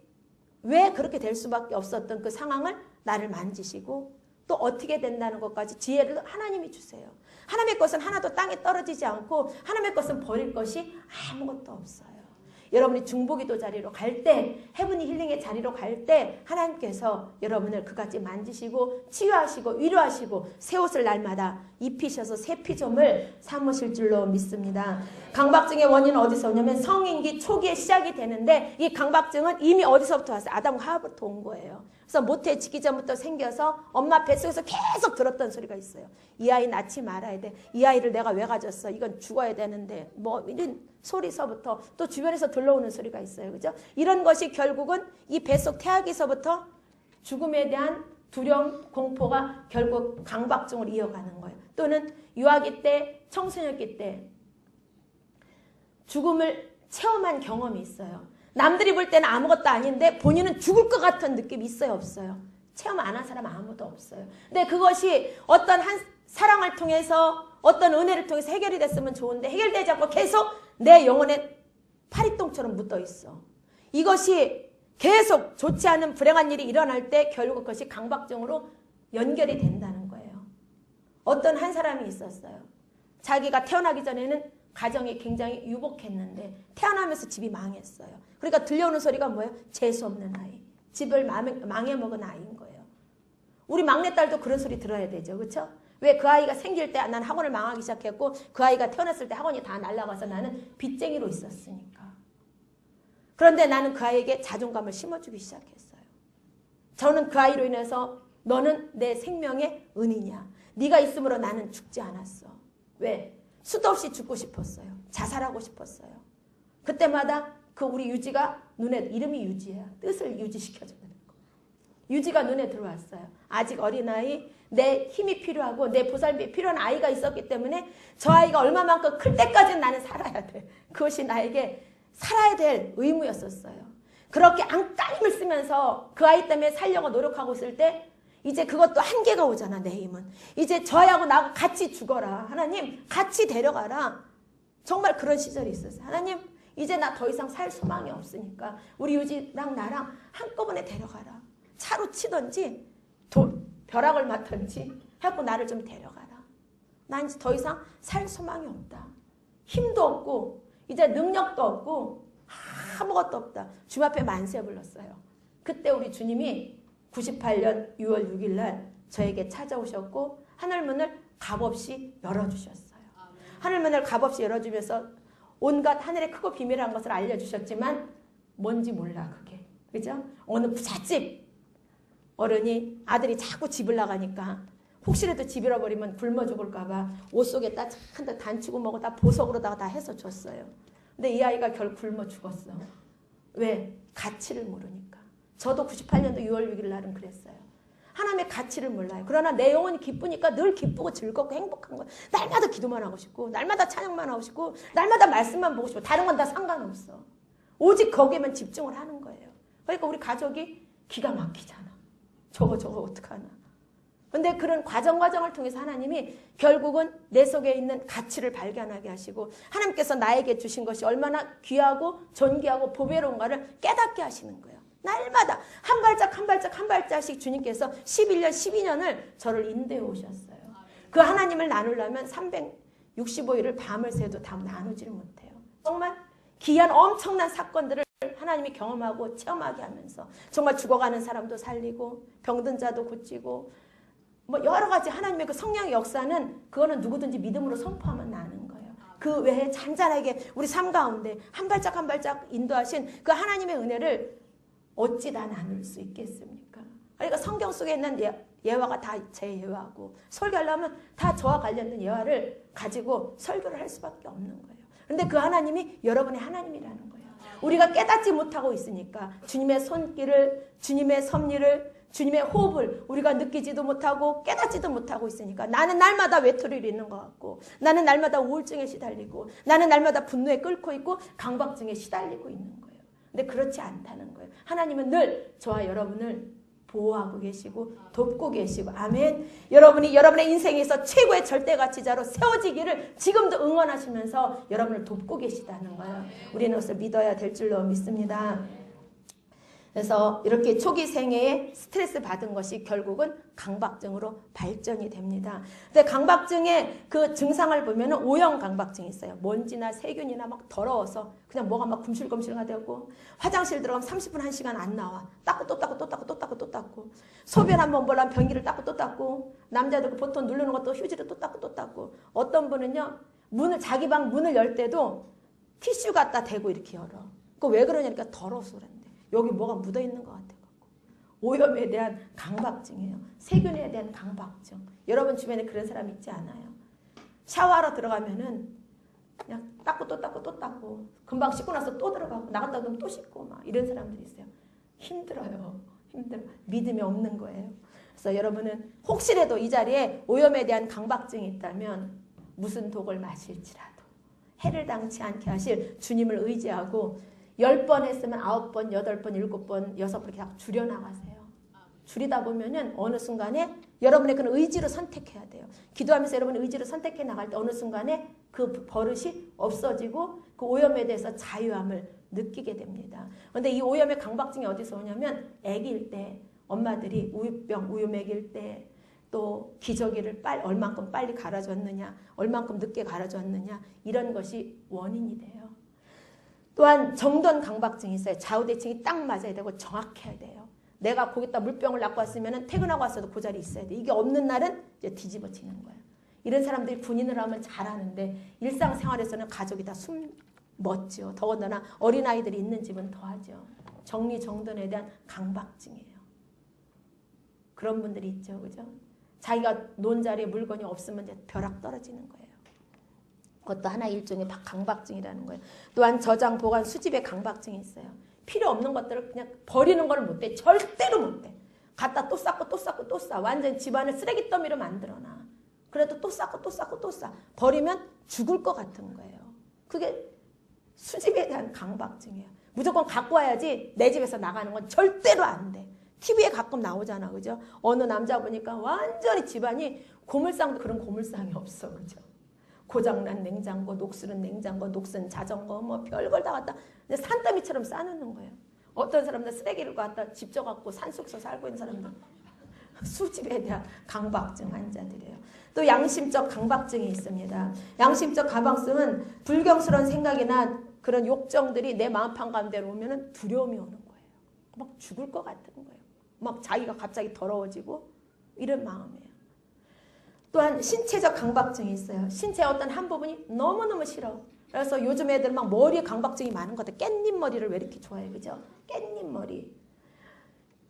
왜 그렇게 될 수밖에 없었던 그 상황을 나를 만지시고 또 어떻게 된다는 것까지 지혜를 하나님이 주세요. 하나님의 것은 하나도 땅에 떨어지지 않고 하나님의 것은 버릴 것이 아무것도 없어요. 여러분이 중보기도 자리로 갈 때, 헤브니 힐링의 자리로 갈 때 하나님께서 여러분을 그같이 만지시고 치유하시고 위로하시고 새 옷을 날마다 입히셔서 새 피조물 삼으실 줄로 믿습니다. 강박증의 원인은 어디서 오냐면 성인기 초기에 시작이 되는데 이 강박증은 이미 어디서부터 왔어요? 아담과 하와부터 온 거예요. 그래서 모태지기 전부터 생겨서 엄마 뱃속에서 계속 들었던 소리가 있어요. 이 아이 낳지 말아야 돼. 이 아이를 내가 왜 가졌어? 이건 죽어야 되는데 뭐 이런 소리서부터 또 주변에서 들려오는 소리가 있어요. 그죠? 이런 것이 결국은 이 뱃속 태아기서부터 죽음에 대한 두려움, 공포가 결국 강박증으로 이어가는 거예요. 또는 유아기 때, 청소년기 때 죽음을 체험한 경험이 있어요. 남들이 볼 때는 아무것도 아닌데 본인은 죽을 것 같은 느낌이 있어요? 없어요? 체험 안 한 사람 아무도 없어요. 근데 그것이 어떤 한 사랑을 통해서 어떤 은혜를 통해서 해결이 됐으면 좋은데 해결되지 않고 계속 내 영혼에 파리똥처럼 묻어 있어. 이것이 계속 좋지 않은 불행한 일이 일어날 때 결국 그것이 강박증으로 연결이 된다는 거예요. 어떤 한 사람이 있었어요. 자기가 태어나기 전에는 가정이 굉장히 유복했는데 태어나면서 집이 망했어요. 그러니까 들려오는 소리가 뭐예요? 재수 없는 아이. 집을 망해먹은 아이인 거예요. 우리 막내딸도 그런 소리 들어야 되죠. 그렇죠? 왜 그 아이가 생길 때 난 학원을 망하기 시작했고 그 아이가 태어났을 때 학원이 다 날아가서 나는 빚쟁이로 있었으니까. 그런데 나는 그 아이에게 자존감을 심어주기 시작했어요. 저는 그 아이로 인해서 너는 내 생명의 은이냐. 네가 있으므로 나는 죽지 않았어. 왜? 수도 없이 죽고 싶었어요. 자살하고 싶었어요. 그때마다 그 우리 유지가 눈에, 이름이 유지야. 뜻을 유지시켜주는 거. 유지가 눈에 들어왔어요. 아직 어린아이, 내 힘이 필요하고 내 보살핌이 필요한 아이가 있었기 때문에 저 아이가 얼마만큼 클 때까지는 나는 살아야 돼. 그것이 나에게 살아야 될 의무였었어요. 그렇게 안간힘을 쓰면서 그 아이 때문에 살려고 노력하고 있을 때 이제 그것도 한계가 오잖아. 내 힘은. 이제 저 아이하고 나하고 같이 죽어라. 하나님 같이 데려가라. 정말 그런 시절이 있었어요. 하나님 이제 나 더 이상 살 소망이 없으니까 우리 유지랑 나랑 한꺼번에 데려가라. 차로 치든지 벼락을 맞든지 하고 나를 좀 데려가라. 난 이제 더 이상 살 소망이 없다. 힘도 없고 이제 능력도 없고 아무것도 없다. 주님 앞에 만세 불렀어요. 그때 우리 주님이 98년 6월 6일 날 저에게 찾아오셨고 하늘문을 값없이 열어주셨어요. 하늘문을 값없이 열어주면서 온갖 하늘의 크고 비밀한 것을 알려주셨지만 뭔지 몰라 그게. 그죠? 어느 부잣집 어른이 아들이 자꾸 집을 나가니까 혹시라도 집 잃어버리면 굶어 죽을까 봐 옷 속에 딱 한데 단추고 뭐고 다 보석으로다가 다 해서 줬어요. 근데 이 아이가 결국 굶어 죽었어. 왜? 가치를 모르니까. 저도 98년도 6월 6일 날은 그랬어요. 하나님의 가치를 몰라요. 그러나 내 영혼이 기쁘니까 늘 기쁘고 즐겁고 행복한 거예요. 날마다 기도만 하고 싶고 날마다 찬양만 하고 싶고 날마다 말씀만 보고 싶고 다른 건 다 상관없어. 오직 거기에만 집중을 하는 거예요. 그러니까 우리 가족이 기가 막히잖아. 저거 어떡하나. 근데 그런 과정을 통해서 하나님이 결국은 내 속에 있는 가치를 발견하게 하시고 하나님께서 나에게 주신 것이 얼마나 귀하고 존귀하고 보배로운가를 깨닫게 하시는 거예요. 날마다 한 발짝 한 발짝 한 발짝씩 주님께서 11년 12년을 저를 인도해 오셨어요. 그 하나님을 나누려면 365일을 밤을 새도 다 나누지를 못해요. 정말 귀한 엄청난 사건들을 하나님이 경험하고 체험하게 하면서 정말 죽어가는 사람도 살리고 병든 자도 고치고 뭐 여러 가지 하나님의 그 성령의 역사는 그거는 누구든지 믿음으로 선포하면 나는 거예요. 그 외에 잔잔하게 우리 삶 가운데 한 발짝 한 발짝 인도하신 그 하나님의 은혜를 어찌 다 나눌 수 있겠습니까? 그러니까 성경 속에 있는 예화가 다 제 예화고 설교하려면 다 저와 관련된 예화를 가지고 설교를 할 수밖에 없는 거예요. 그런데 그 하나님이 여러분의 하나님이라는 거예요. 우리가 깨닫지 못하고 있으니까 주님의 손길을, 주님의 섭리를, 주님의 호흡을 우리가 느끼지도 못하고 깨닫지도 못하고 있으니까 나는 날마다 외톨이를 있는 것 같고 나는 날마다 우울증에 시달리고 나는 날마다 분노에 끓고 있고 강박증에 시달리고 있는 거예요. 근데 그렇지 않다는 거예요. 하나님은 늘 저와 여러분을 보호하고 계시고 돕고 계시고 아멘. 여러분이 여러분의 인생에서 최고의 절대가치자로 세워지기를 지금도 응원하시면서 여러분을 돕고 계시다는 거예요. 우리는 그것을 믿어야 될 줄로 믿습니다. 그래서 이렇게 초기 생애에 스트레스 받은 것이 결국은 강박증으로 발전이 됩니다. 근데 강박증의 그 증상을 보면 오형 강박증이 있어요. 먼지나 세균이나 막 더러워서 그냥 뭐가 막 금실금실가 되고 화장실 들어가면 30분 1시간 안 나와. 닦고 또 닦고 또 닦고 또 닦고 또 닦고 소변 한번 보려면 변기를 닦고 또 닦고 남자들 보통 누르는 것도 휴지를 또 닦고 또 닦고 어떤 분은요 자기 방 문을 열 때도 티슈 갖다 대고 이렇게 열어. 그거 왜 그러냐니까 더러워서 그런데. 여기 뭐가 묻어있는 것 같아요. 오염에 대한 강박증이에요. 세균에 대한 강박증. 여러분 주변에 그런 사람 있지 않아요? 샤워하러 들어가면은 그냥 닦고 또 닦고 또 닦고 금방 씻고 나서 또 들어가고 나갔다 오면 또 씻고 막 이런 사람들이 있어요. 힘들어요. 힘들어. 믿음이 없는 거예요. 그래서 여러분은 혹시라도 이 자리에 오염에 대한 강박증이 있다면 무슨 독을 마실지라도 해를 당치 않게 하실 주님을 의지하고 10번 했으면 9번, 8번, 7번, 6번 이렇게 줄여나가세요. 줄이다 보면은 어느 순간에 여러분의 그런 의지로 선택해야 돼요. 기도하면서 여러분의 의지로 선택해 나갈 때 어느 순간에 그 버릇이 없어지고 그 오염에 대해서 자유함을 느끼게 됩니다. 그런데 이 오염의 강박증이 어디서 오냐면 아기일 때 엄마들이 우유 먹일 때 또 기저귀를 얼만큼 빨리 갈아줬느냐 얼만큼 늦게 갈아줬느냐 이런 것이 원인이 돼요. 또한 정돈 강박증이 있어요. 좌우대칭이 딱 맞아야 되고 정확해야 돼요. 내가 거기다 물병을 놔고 왔으면 퇴근하고 왔어도 그 자리에 있어야 돼. 이게 없는 날은 이제 뒤집어지는 거예요. 이런 사람들이 군인을 하면 잘하는데 일상생활에서는 가족이 다 멋져. 더군다나 어린아이들이 있는 집은 더하죠. 정리정돈에 대한 강박증이에요. 그런 분들이 있죠. 그죠? 자기가 논 자리에 물건이 없으면 이제 벼락 떨어지는 거예요. 그것도 하나 일종의 강박증이라는 거예요. 또한 저장, 보관, 수집의 강박증이 있어요. 필요 없는 것들을 그냥 버리는 걸 못해. 절대로 못해. 갖다 또 쌓고 또 쌓고 또 쌓아. 완전 집안을 쓰레기 더미로 만들어놔. 그래도 또 쌓고 또 쌓고 또 쌓아. 버리면 죽을 것 같은 거예요. 그게 수집에 대한 강박증이에요. 무조건 갖고 와야지 내 집에서 나가는 건 절대로 안 돼. TV에 가끔 나오잖아. 그죠? 어느 남자 보니까 완전히 집안이 고물상도 그런 고물상이 없어. 그죠? 고장난 냉장고, 녹슬은 냉장고, 녹슨 자전거, 뭐 별걸 다 갖다 산더미처럼 싸놓는 거예요. 어떤 사람들 쓰레기를 갖다 집 져갖고 산속에서 살고 있는 사람들. 수집에 대한 강박증 환자들이에요. 또 양심적 강박증이 있습니다. 양심적 강박증은 불경스러운 생각이나 그런 욕정들이 내 마음판 가운데 오면 두려움이 오는 거예요. 막 죽을 것 같은 거예요. 막 자기가 갑자기 더러워지고 이런 마음이에요. 또한 신체적 강박증이 있어요. 신체의 어떤 한 부분이 너무너무 싫어. 그래서 요즘 애들 막 머리에 강박증이 많은 것 같아요. 깻잎 머리를 왜 이렇게 좋아해? 그죠? 깻잎 머리.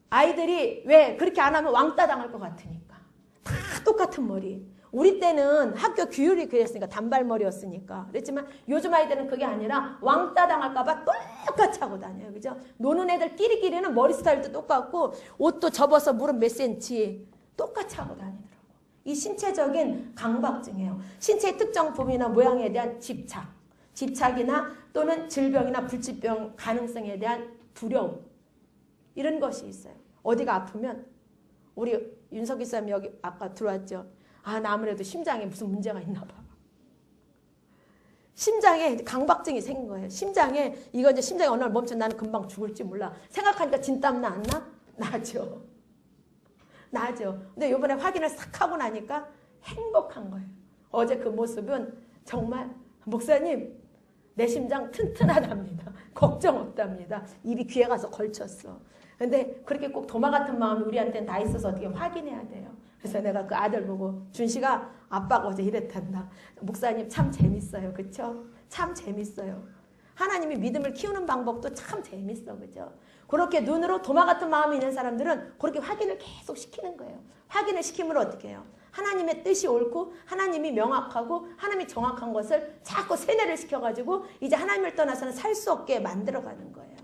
아이들이 왜 그렇게 안 하면 왕따 당할 것 같으니까. 다 똑같은 머리. 우리 때는 학교 규율이 그랬으니까 단발머리였으니까. 그랬지만 요즘 아이들은 그게 아니라 왕따 당할까 봐 똑같이 하고 다녀요. 그죠? 노는 애들 끼리끼리는 머리 스타일도 똑같고 옷도 접어서 무릎 몇 센치 똑같이 하고 다니더라고요. 이 신체적인 강박증이에요. 신체의 특정 부위나 모양에 대한 집착. 집착이나 또는 질병이나 불치병 가능성에 대한 두려움. 이런 것이 있어요. 어디가 아프면 우리 윤석기 쌤 여기 아까 들어왔죠. 아, 나 아무래도 심장에 무슨 문제가 있나 봐. 심장에 강박증이 생긴 거예요. 심장에 이거 이제 심장이 어느 날 멈춰 나는 금방 죽을지 몰라. 생각하니까 진땀 나 안 나? 나죠. 나죠. 근데 이번에 확인을 싹 하고 나니까 행복한 거예요. 어제 그 모습은 정말 목사님 내 심장 튼튼하답니다. 걱정 없답니다. 입이 귀에 가서 걸쳤어. 근데 그렇게 꼭 도마 같은 마음이 우리한테는 다 있어서 어떻게 확인해야 돼요. 그래서 내가 그 아들 보고 준씨가 아빠가 어제 이랬단다. 목사님 참 재밌어요. 그쵸? 참 재밌어요. 하나님이 믿음을 키우는 방법도 참 재밌어. 그죠? 그렇게 눈으로 도마 같은 마음이 있는 사람들은 그렇게 확인을 계속 시키는 거예요. 확인을 시키면 어떻게 해요? 하나님의 뜻이 옳고 하나님이 명확하고 하나님이 정확한 것을 자꾸 세뇌를 시켜가지고 이제 하나님을 떠나서는 살 수 없게 만들어가는 거예요.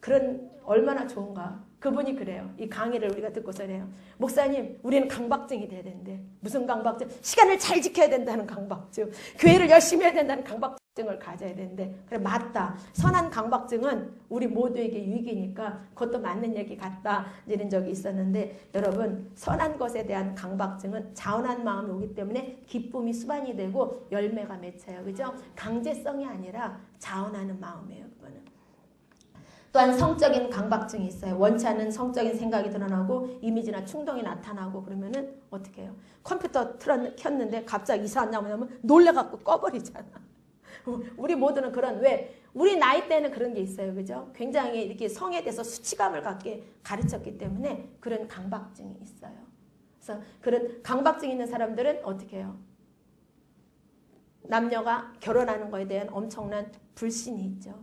그런 얼마나 좋은가. 그분이 그래요. 이 강의를 우리가 듣고서 그래요. 목사님 우리는 강박증이 돼야 되는데 무슨 강박증? 시간을 잘 지켜야 된다는 강박증. 교회를 열심히 해야 된다는 강박증을 가져야 되는데 그래 맞다. 선한 강박증은 우리 모두에게 유익이니까 그것도 맞는 얘기 같다. 이런 적이 있었는데 여러분 선한 것에 대한 강박증은 자원한 마음이 오기 때문에 기쁨이 수반이 되고 열매가 맺혀요. 그죠? 강제성이 아니라 자원하는 마음이에요. 그거는. 또한 성적인 강박증이 있어요. 원치 않는 성적인 생각이 드러나고 이미지나 충동이 나타나고 그러면은 어떻게 해요? 컴퓨터 켰는데 갑자기 이상한 나오면 하면 놀래갖고 꺼버리잖아. 우리 모두는 그런 왜 우리 나이 때는 그런 게 있어요. 그죠? 굉장히 이렇게 성에 대해서 수치감을 갖게 가르쳤기 때문에 그런 강박증이 있어요. 그래서 그런 강박증 있는 사람들은 어떻게 해요? 남녀가 결혼하는 거에 대한 엄청난 불신이 있죠.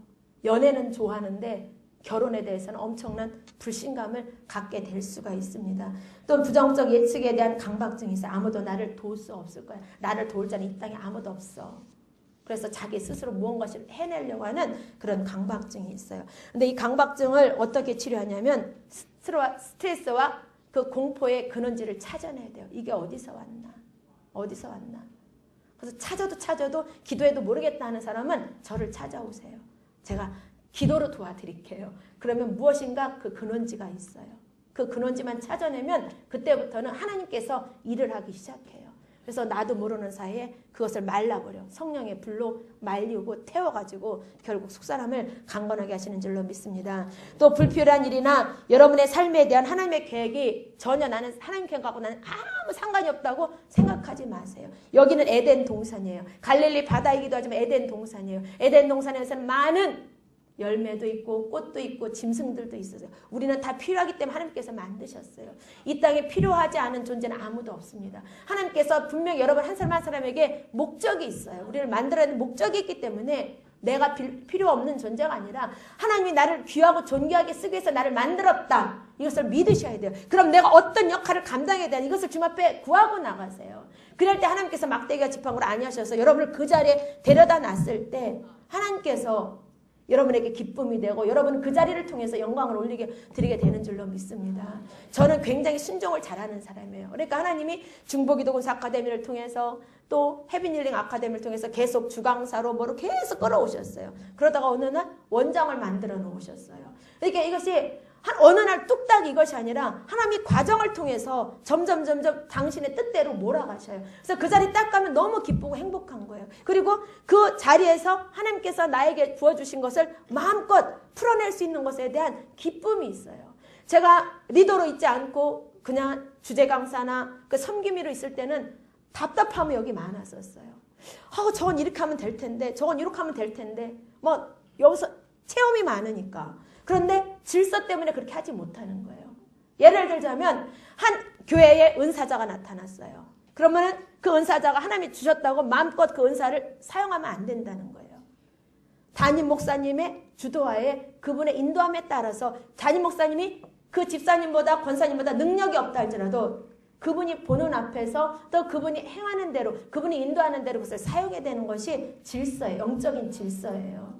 연애는 좋아하는데 결혼에 대해서는 엄청난 불신감을 갖게 될 수가 있습니다. 또 부정적 예측에 대한 강박증이 있어요. 아무도 나를 도울 수 없을 거야. 나를 도울 자는 이 땅에 아무도 없어. 그래서 자기 스스로 무언가를 해내려고 하는 그런 강박증이 있어요. 근데 이 강박증을 어떻게 치료하냐면 스트레스와 그 공포의 근원지를 찾아내야 돼요. 이게 어디서 왔나? 어디서 왔나? 그래서 찾아도 기도해도 모르겠다 하는 사람은 저를 찾아오세요. 제가 기도로 도와드릴게요. 그러면 무엇인가 그 근원지가 있어요. 그 근원지만 찾아내면 그때부터는 하나님께서 일을 하기 시작해요. 그래서 나도 모르는 사이에 그것을 말라버려. 성령의 불로 말리고 태워가지고 결국 속사람을 강건하게 하시는 줄로 믿습니다. 또 불필요한 일이나 여러분의 삶에 대한 하나님의 계획이 전혀 나는 하나님 계획하고 나는 아무 상관이 없다고 생각하지 마세요. 여기는 에덴 동산이에요. 갈릴리 바다이기도 하지만 에덴 동산이에요. 에덴 동산에서는 많은 열매도 있고 꽃도 있고 짐승들도 있어요. 우리는 다 필요하기 때문에 하나님께서 만드셨어요. 이 땅에 필요하지 않은 존재는 아무도 없습니다. 하나님께서 분명히 여러분 한 사람 한 사람에게 목적이 있어야 우리를 만들어야 하는 목적이 있기 때문에 내가 필요 없는 존재가 아니라 하나님이 나를 귀하고 존귀하게 쓰기 위해서 나를 만들었다. 이것을 믿으셔야 돼요. 그럼 내가 어떤 역할을 감당해야 되는 이것을 주님 앞에 구하고 나가세요. 그럴 때 하나님께서 막대기와 지팡이로 아니하셔서 여러분을 그 자리에 데려다 놨을 때 하나님께서 여러분에게 기쁨이 되고 여러분은 그 자리를 통해서 영광을 드리게 되는 줄로 믿습니다. 저는 굉장히 순종을 잘하는 사람이에요. 그러니까 하나님이 중보기도군사 아카데미를 통해서 또 헤빈힐링 아카데미를 통해서 계속 주강사로 뭐로 계속 끌어오셨어요. 그러다가 어느 날 원장을 만들어 놓으셨어요. 그러니까 이것이 어느 날 뚝딱 이것이 아니라 하나님이 과정을 통해서 점점 당신의 뜻대로 몰아가셔요. 그래서 그 자리 딱 가면 너무 기쁘고 행복한 거예요. 그리고 그 자리에서 하나님께서 나에게 부어주신 것을 마음껏 풀어낼 수 있는 것에 대한 기쁨이 있어요. 제가 리더로 있지 않고 그냥 주제 강사나 그 섬김이로 있을 때는 답답함이 여기 많았었어요. 저건 이렇게 하면 될 텐데 저건 이렇게 하면 될 텐데 뭐 여기서 체험이 많으니까. 그런데 질서 때문에 그렇게 하지 못하는 거예요. 예를 들자면 한 교회에 은사자가 나타났어요. 그러면 그 은사자가 하나님이 주셨다고 마음껏 그 은사를 사용하면 안 된다는 거예요. 담임 목사님의 주도하에 그분의 인도함에 따라서 담임 목사님이 그 집사님보다 권사님보다 능력이 없다 할지라도 그분이 보는 앞에서 또 그분이 행하는 대로 그분이 인도하는 대로 그것을 사용해야 되는 것이 질서예요. 영적인 질서예요.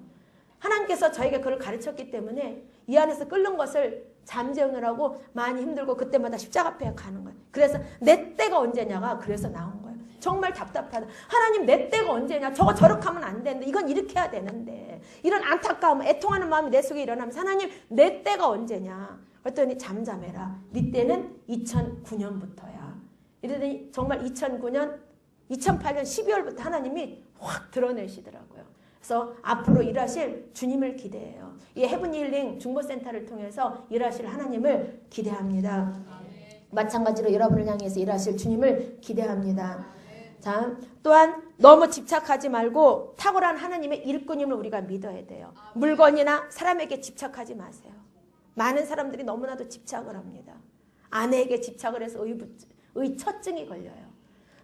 하나님께서 저에게 그걸 가르쳤기 때문에 이 안에서 끓는 것을 잠재우느라고 많이 힘들고 그때마다 십자가 앞에 가는 거예요. 그래서 내 때가 언제냐가 그래서 나온 거예요. 정말 답답하다. 하나님 내 때가 언제냐. 저거 저렇게 하면 안 되는데 이건 이렇게 해야 되는데 이런 안타까움 애통하는 마음이 내 속에 일어나면서 하나님 내 때가 언제냐. 그랬더니 잠잠해라. 네 때는 2009년부터야. 이러더니 정말 2009년 2008년 12월부터 하나님이 확 드러내시더라고요. 그래서 앞으로 일하실 주님을 기대해요. 이 헤븐 힐링 중보센터를 통해서 일하실 하나님을 기대합니다. 마찬가지로 여러분을 향해서 일하실 주님을 기대합니다. 자, 또한 너무 집착하지 말고 탁월한 하나님의 일꾼임을 우리가 믿어야 돼요. 물건이나 사람에게 집착하지 마세요. 많은 사람들이 너무나도 집착을 합니다. 아내에게 집착을 해서 의처증이 걸려요.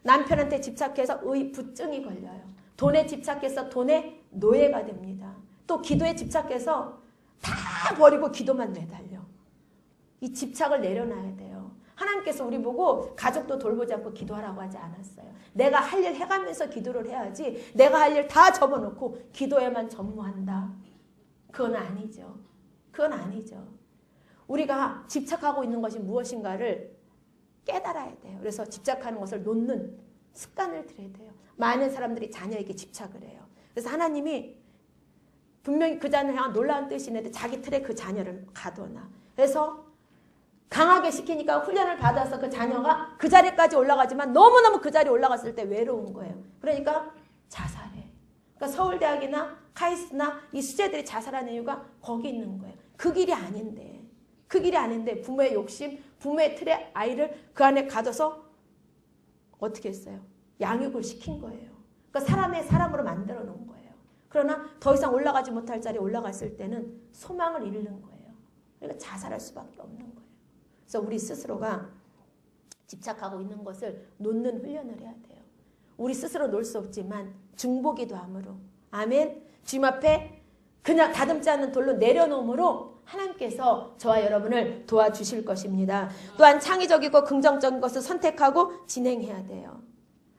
남편한테 집착해서 의부증이 걸려요. 돈에 집착해서 돈의 노예가 됩니다. 또 기도에 집착해서 다 버리고 기도만 매달려. 이 집착을 내려놔야 돼요. 하나님께서 우리 보고 가족도 돌보지 않고 기도하라고 하지 않았어요. 내가 할 일 해가면서 기도를 해야지 내가 할 일 다 접어놓고 기도에만 전무한다. 그건 아니죠. 그건 아니죠. 우리가 집착하고 있는 것이 무엇인가를 깨달아야 돼요. 그래서 집착하는 것을 놓는 습관을 들여야 돼요. 많은 사람들이 자녀에게 집착을 해요. 그래서 하나님이 분명히 그 자녀를 향한 놀라운 뜻이 있는데 자기 틀에 그 자녀를 가둬놔. 그래서 강하게 시키니까 훈련을 받아서 그 자녀가 그 자리까지 올라가지만 너무너무 그 자리에 올라갔을 때 외로운 거예요. 그러니까 자살해. 그러니까 서울대학이나 카이스트나 이 수재들이 자살하는 이유가 거기 있는 거예요. 그 길이 아닌데. 그 길이 아닌데 부모의 욕심, 부모의 틀에 아이를 그 안에 가둬서 어떻게 했어요? 양육을 시킨 거예요. 그러니까 사람의 사람으로 만들어 놓은 거예요. 그러나 더 이상 올라가지 못할 자리에 올라갔을 때는 소망을 잃는 거예요. 그러니까 자살할 수밖에 없는 거예요. 그래서 우리 스스로가 집착하고 있는 것을 놓는 훈련을 해야 돼요. 우리 스스로 놓을 수 없지만 중보기도함으로 아멘. 주님 앞에 그냥 다듬지 않는 돌로 내려놓음으로 하나님께서 저와 여러분을 도와주실 것입니다. 또한 창의적이고 긍정적인 것을 선택하고 진행해야 돼요.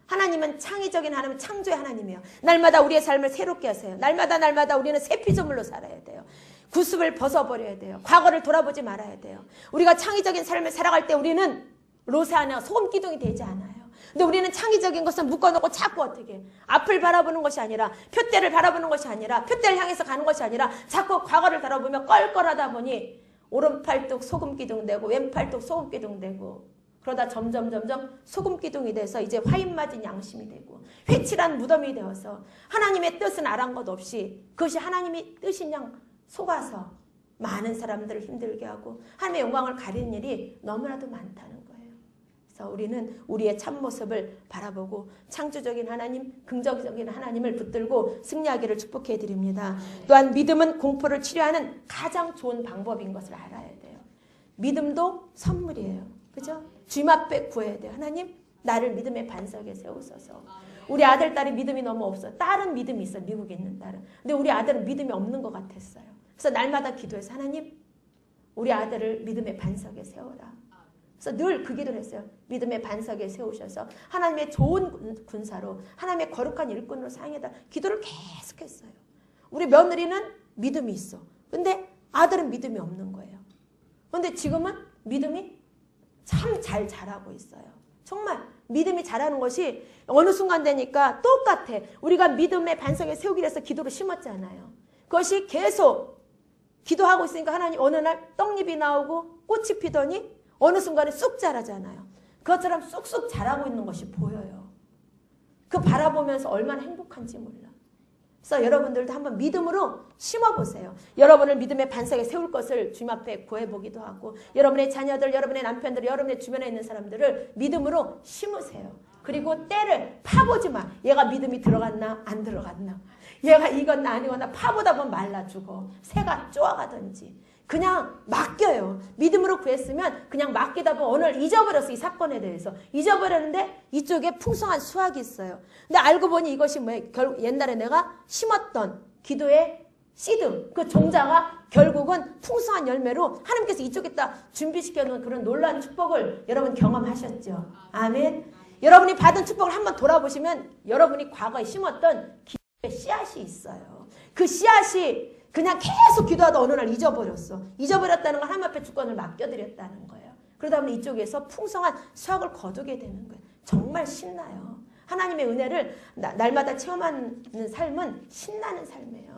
하나님은 창의적인 하나님, 창조의 하나님이에요. 날마다 우리의 삶을 새롭게 하세요. 날마다 우리는 새 피조물로 살아야 돼요. 구습을 벗어버려야 돼요. 과거를 돌아보지 말아야 돼요. 우리가 창의적인 삶을 살아갈 때 우리는 로세 안에 소금 기둥이 되지 않아요. 근데 우리는 창의적인 것을 묶어놓고 자꾸 어떻게 앞을 바라보는 것이 아니라 표대를 바라보는 것이 아니라 표대를 향해서 가는 것이 아니라 자꾸 과거를 바라보며 껄껄하다 보니 오른팔뚝 소금기둥 되고 왼팔뚝 소금기둥 되고 그러다 점점 소금기둥이 돼서 이제 화인 맞은 양심이 되고 회칠한 무덤이 되어서 하나님의 뜻은 아랑곳 없이 그것이 하나님의 뜻인 양 속아서 많은 사람들을 힘들게 하고 하나님의 영광을 가리는 일이 너무나도 많다는 거예요. 그래서 우리는 우리의 참모습을 바라보고 창조적인 하나님, 긍정적인 하나님을 붙들고 승리하기를 축복해 드립니다. 또한 믿음은 공포를 치료하는 가장 좋은 방법인 것을 알아야 돼요. 믿음도 선물이에요. 그죠? 주님 앞에 구해야 돼요. 하나님, 나를 믿음의 반석에 세우소서. 우리 아들, 딸이 믿음이 너무 없어. 딸은 믿음이 있어. 미국에 있는 딸은. 근데 우리 아들은 믿음이 없는 것 같았어요. 그래서 날마다 기도해서 하나님, 우리 아들을 믿음의 반석에 세워라. 그래서 늘 그 기도를 했어요. 믿음의 반석에 세우셔서 하나님의 좋은 군사로 하나님의 거룩한 일꾼으로 사용해다 기도를 계속했어요. 우리 며느리는 믿음이 있어. 근데 아들은 믿음이 없는 거예요. 근데 지금은 믿음이 참 잘 자라고 있어요. 정말 믿음이 자라는 것이 어느 순간 되니까 똑같아. 우리가 믿음의 반석에 세우기 위해서 기도를 심었잖아요. 그것이 계속 기도하고 있으니까 하나님 어느 날 떡잎이 나오고 꽃이 피더니 어느 순간에 쑥 자라잖아요. 그것처럼 쑥쑥 자라고 있는 것이 보여요. 그 바라보면서 얼마나 행복한지 몰라. 그래서 여러분들도 한번 믿음으로 심어보세요. 여러분을 믿음의 반석에 세울 것을 주님 앞에 구해보기도 하고 여러분의 자녀들, 여러분의 남편들, 여러분의 주변에 있는 사람들을 믿음으로 심으세요. 그리고 때를 파보지 마. 얘가 믿음이 들어갔나 안 들어갔나. 얘가 이건 아니거나 파보다 보면 말라 죽어. 새가 쪼아가든지. 그냥 맡겨요. 믿음으로 구했으면 그냥 맡기다 보면 오늘 잊어버렸어. 이 사건에 대해서. 잊어버렸는데 이쪽에 풍성한 수확이 있어요. 근데 알고 보니 이것이 뭐예요? 옛날에 내가 심었던 기도의 씨듬, 그 종자가 결국은 풍성한 열매로 하나님께서 이쪽에다 준비시켜놓은 그런 놀라운 축복을 여러분 경험하셨죠. 아멘. 여러분이 받은 축복을 한번 돌아보시면 여러분이 과거에 심었던 기도의 씨앗이 있어요. 그 씨앗이 그냥 계속 기도하다 어느 날 잊어버렸어. 잊어버렸다는 건 하나님 앞에 주권을 맡겨드렸다는 거예요. 그러다 보니 이쪽에서 풍성한 수확을 거두게 되는 거예요. 정말 신나요. 하나님의 은혜를 날마다 체험하는 삶은 신나는 삶이에요.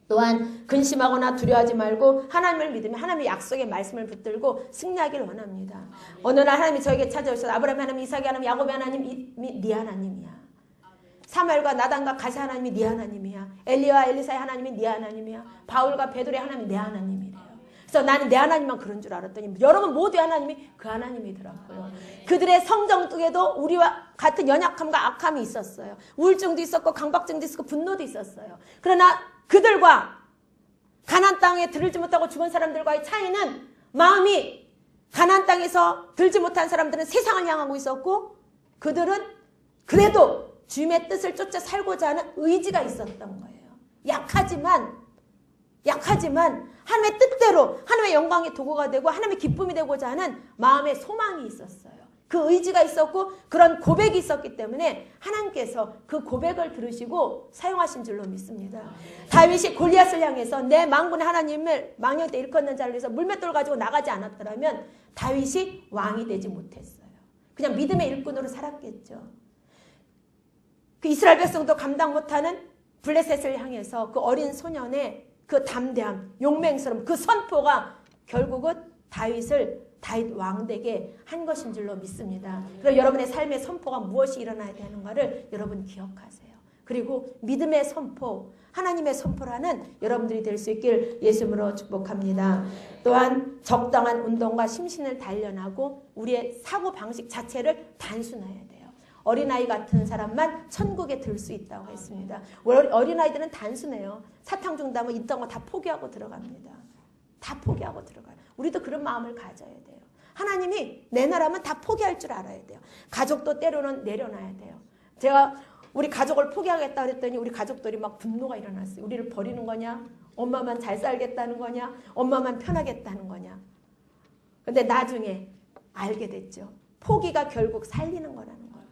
또한 근심하거나 두려워하지 말고 하나님을 믿으며 하나님의 약속의 말씀을 붙들고 승리하기를 원합니다. 어느 날 하나님이 저에게 찾아오셔서 아브라함의 하나님, 이삭의 하나님, 야곱의 하나님이 네 하나님이야. 사무엘과 나단과 가시 하나님이 네 하나님이야. 엘리야와 엘리사의 하나님이 네 하나님이야. 바울과 베드로의 하나님이 내 하나님이래요. 그래서 나는 내 하나님만 그런 줄 알았더니 여러분 모두의 하나님이 그 하나님이더라고요. 그들의 성정 속에도 우리와 같은 연약함과 악함이 있었어요. 우울증도 있었고 강박증도 있었고 분노도 있었어요. 그러나 그들과 가나안 땅에 들지 못하고 죽은 사람들과의 차이는 마음이 가나안 땅에서 들지 못한 사람들은 세상을 향하고 있었고 그들은 그래도 주님의 뜻을 쫓아 살고자 하는 의지가 있었던 거예요. 약하지만 하나님의 뜻대로 하나님의 영광의 도구가 되고 하나님의 기쁨이 되고자 하는 마음의 소망이 있었어요. 그 의지가 있었고 그런 고백이 있었기 때문에 하나님께서 그 고백을 들으시고 사용하신 줄로 믿습니다. 다윗이 골리앗을 향해서 내 만군의 하나님을 망령 때 일컫는 자를 위해서 물맷돌 가지고 나가지 않았더라면 다윗이 왕이 되지 못했어요. 그냥 믿음의 일꾼으로 살았겠죠. 그 이스라엘 백성도 감당 못하는 블레셋을 향해서 그 어린 소년의 그 담대함, 용맹스러움, 그 선포가 결국은 다윗 왕되게 한 것인 줄로 믿습니다. 그래서 여러분의 삶의 선포가 무엇이 일어나야 되는가를 여러분 기억하세요. 그리고 믿음의 선포, 하나님의 선포라는 여러분들이 될 수 있길 예수님으로 축복합니다. 또한 적당한 운동과 심신을 단련하고 우리의 사고방식 자체를 단순해야 돼요. 어린아이 같은 사람만 천국에 들 수 있다고 했습니다. 어린아이들은 단순해요. 사탕 준다면 있던 거 다 포기하고 들어갑니다. 다 포기하고 들어가요. 우리도 그런 마음을 가져야 돼요. 하나님이 내 나라면 다 포기할 줄 알아야 돼요. 가족도 때로는 내려놔야 돼요. 제가 우리 가족을 포기하겠다 그랬더니 우리 가족들이 막 분노가 일어났어요. 우리를 버리는 거냐? 엄마만 잘 살겠다는 거냐? 엄마만 편하겠다는 거냐? 근데 나중에 알게 됐죠. 포기가 결국 살리는 거라는 거예요.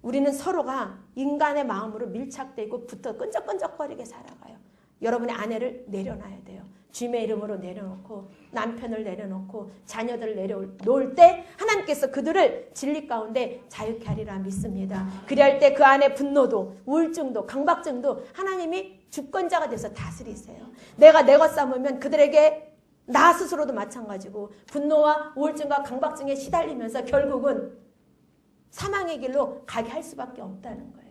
우리는 서로가 인간의 마음으로 밀착되고 붙어 끈적끈적거리게 살아가요. 여러분의 아내를 내려놔야 돼요. 주님의 이름으로 내려놓고 남편을 내려놓고 자녀들을 내려놓을 때 하나님께서 그들을 진리 가운데 자유케 하리라 믿습니다. 그리할 때 그 안에 분노도 우울증도 강박증도 하나님이 주권자가 돼서 다스리세요. 내가 내 것 삼으면 그들에게 나 스스로도 마찬가지고 분노와 우울증과 강박증에 시달리면서 결국은 사망의 길로 가게 할 수밖에 없다는 거예요.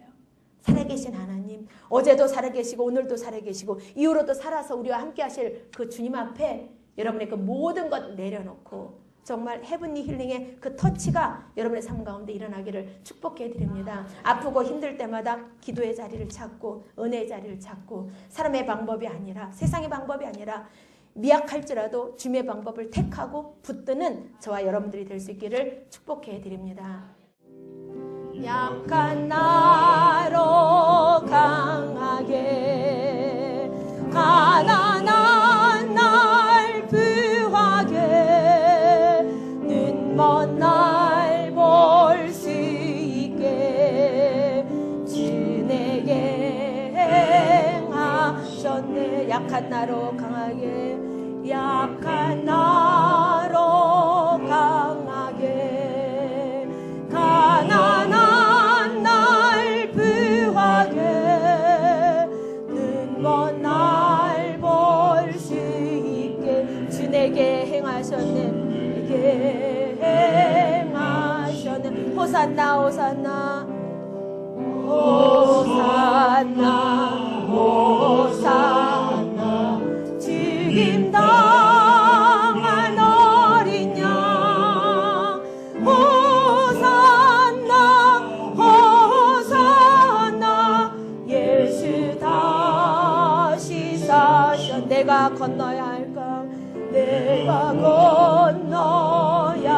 살아계신 하나님, 어제도 살아계시고 오늘도 살아계시고 이후로도 살아서 우리와 함께 하실 그 주님 앞에 여러분의 그 모든 것 내려놓고 정말 헤븐리 힐링의 그 터치가 여러분의 삶 가운데 일어나기를 축복해 드립니다. 아프고 힘들 때마다 기도의 자리를 찾고 은혜의 자리를 찾고 사람의 방법이 아니라 세상의 방법이 아니라 미약할지라도 주님의 방법을 택하고 붙드는 저와 여러분들이 될 수 있기를 축복해 드립니다. 약한 나로 강하게 가난한 날 부하게 눈먼 날 볼 수 있게 주 내게 행하셨네. 약한 나로 강하게 약한 나로 강하게 가난한 날 볼 수 있게 주 내게 행하셨네. 내게 행하셨네. 호산나 호산나 호산나 호산나 죽임 당한 어린 양 호산나 호산나 예수 내가 건너야 할까? 내가 건너야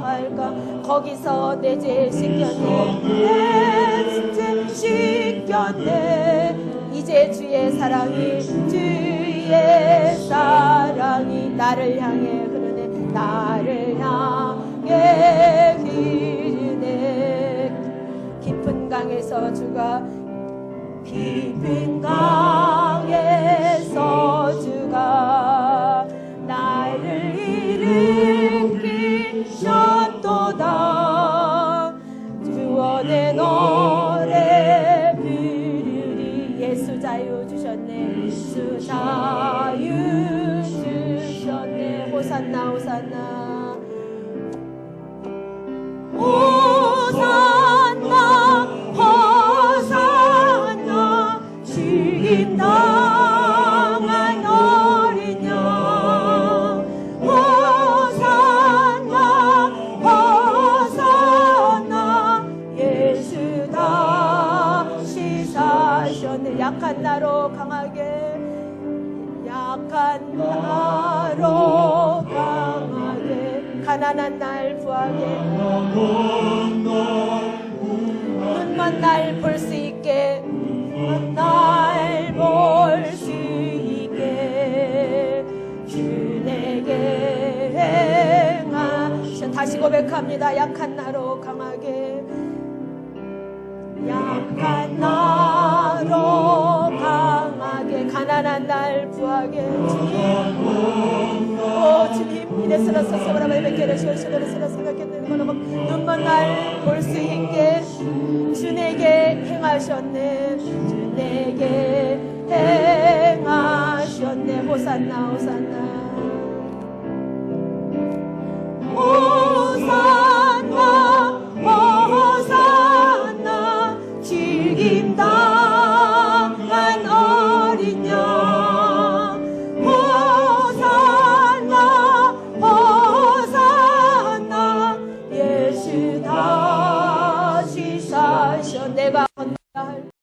할까? 거기서 내 죄 씻겼네. 내 죄 씻겼네. 이제 주의 사랑이 나를 향해 흐르네. 나를 향해 흐르네. 깊은 강에서 주가 깊은 강에서 주가 나를 일으키셨도다. 구원의 노래 부르리. 예수 자유 주셨네. 예수 자유 주셨네. 호산나 호산나 호산나 호산나 행하셨네. 약한 나로 강하게, 약한 나로 강하게, 가난한 날 부하게, 눈먼 날 볼 수 있게, 눈먼 날 볼 수 있게 주 내게 행하셔. 다시 고백합니다. 약한 나로 강하게, 약한 나로 강하게, 가난한 날 부하게, 주님, 오 주님, 이래서라서 서브라바이 베케를 시원시원을 생각했는 거는 눈먼 날 볼 수 있게 주 내게 행하셨네. 주 내게 행하셨네. 호산나 호산나.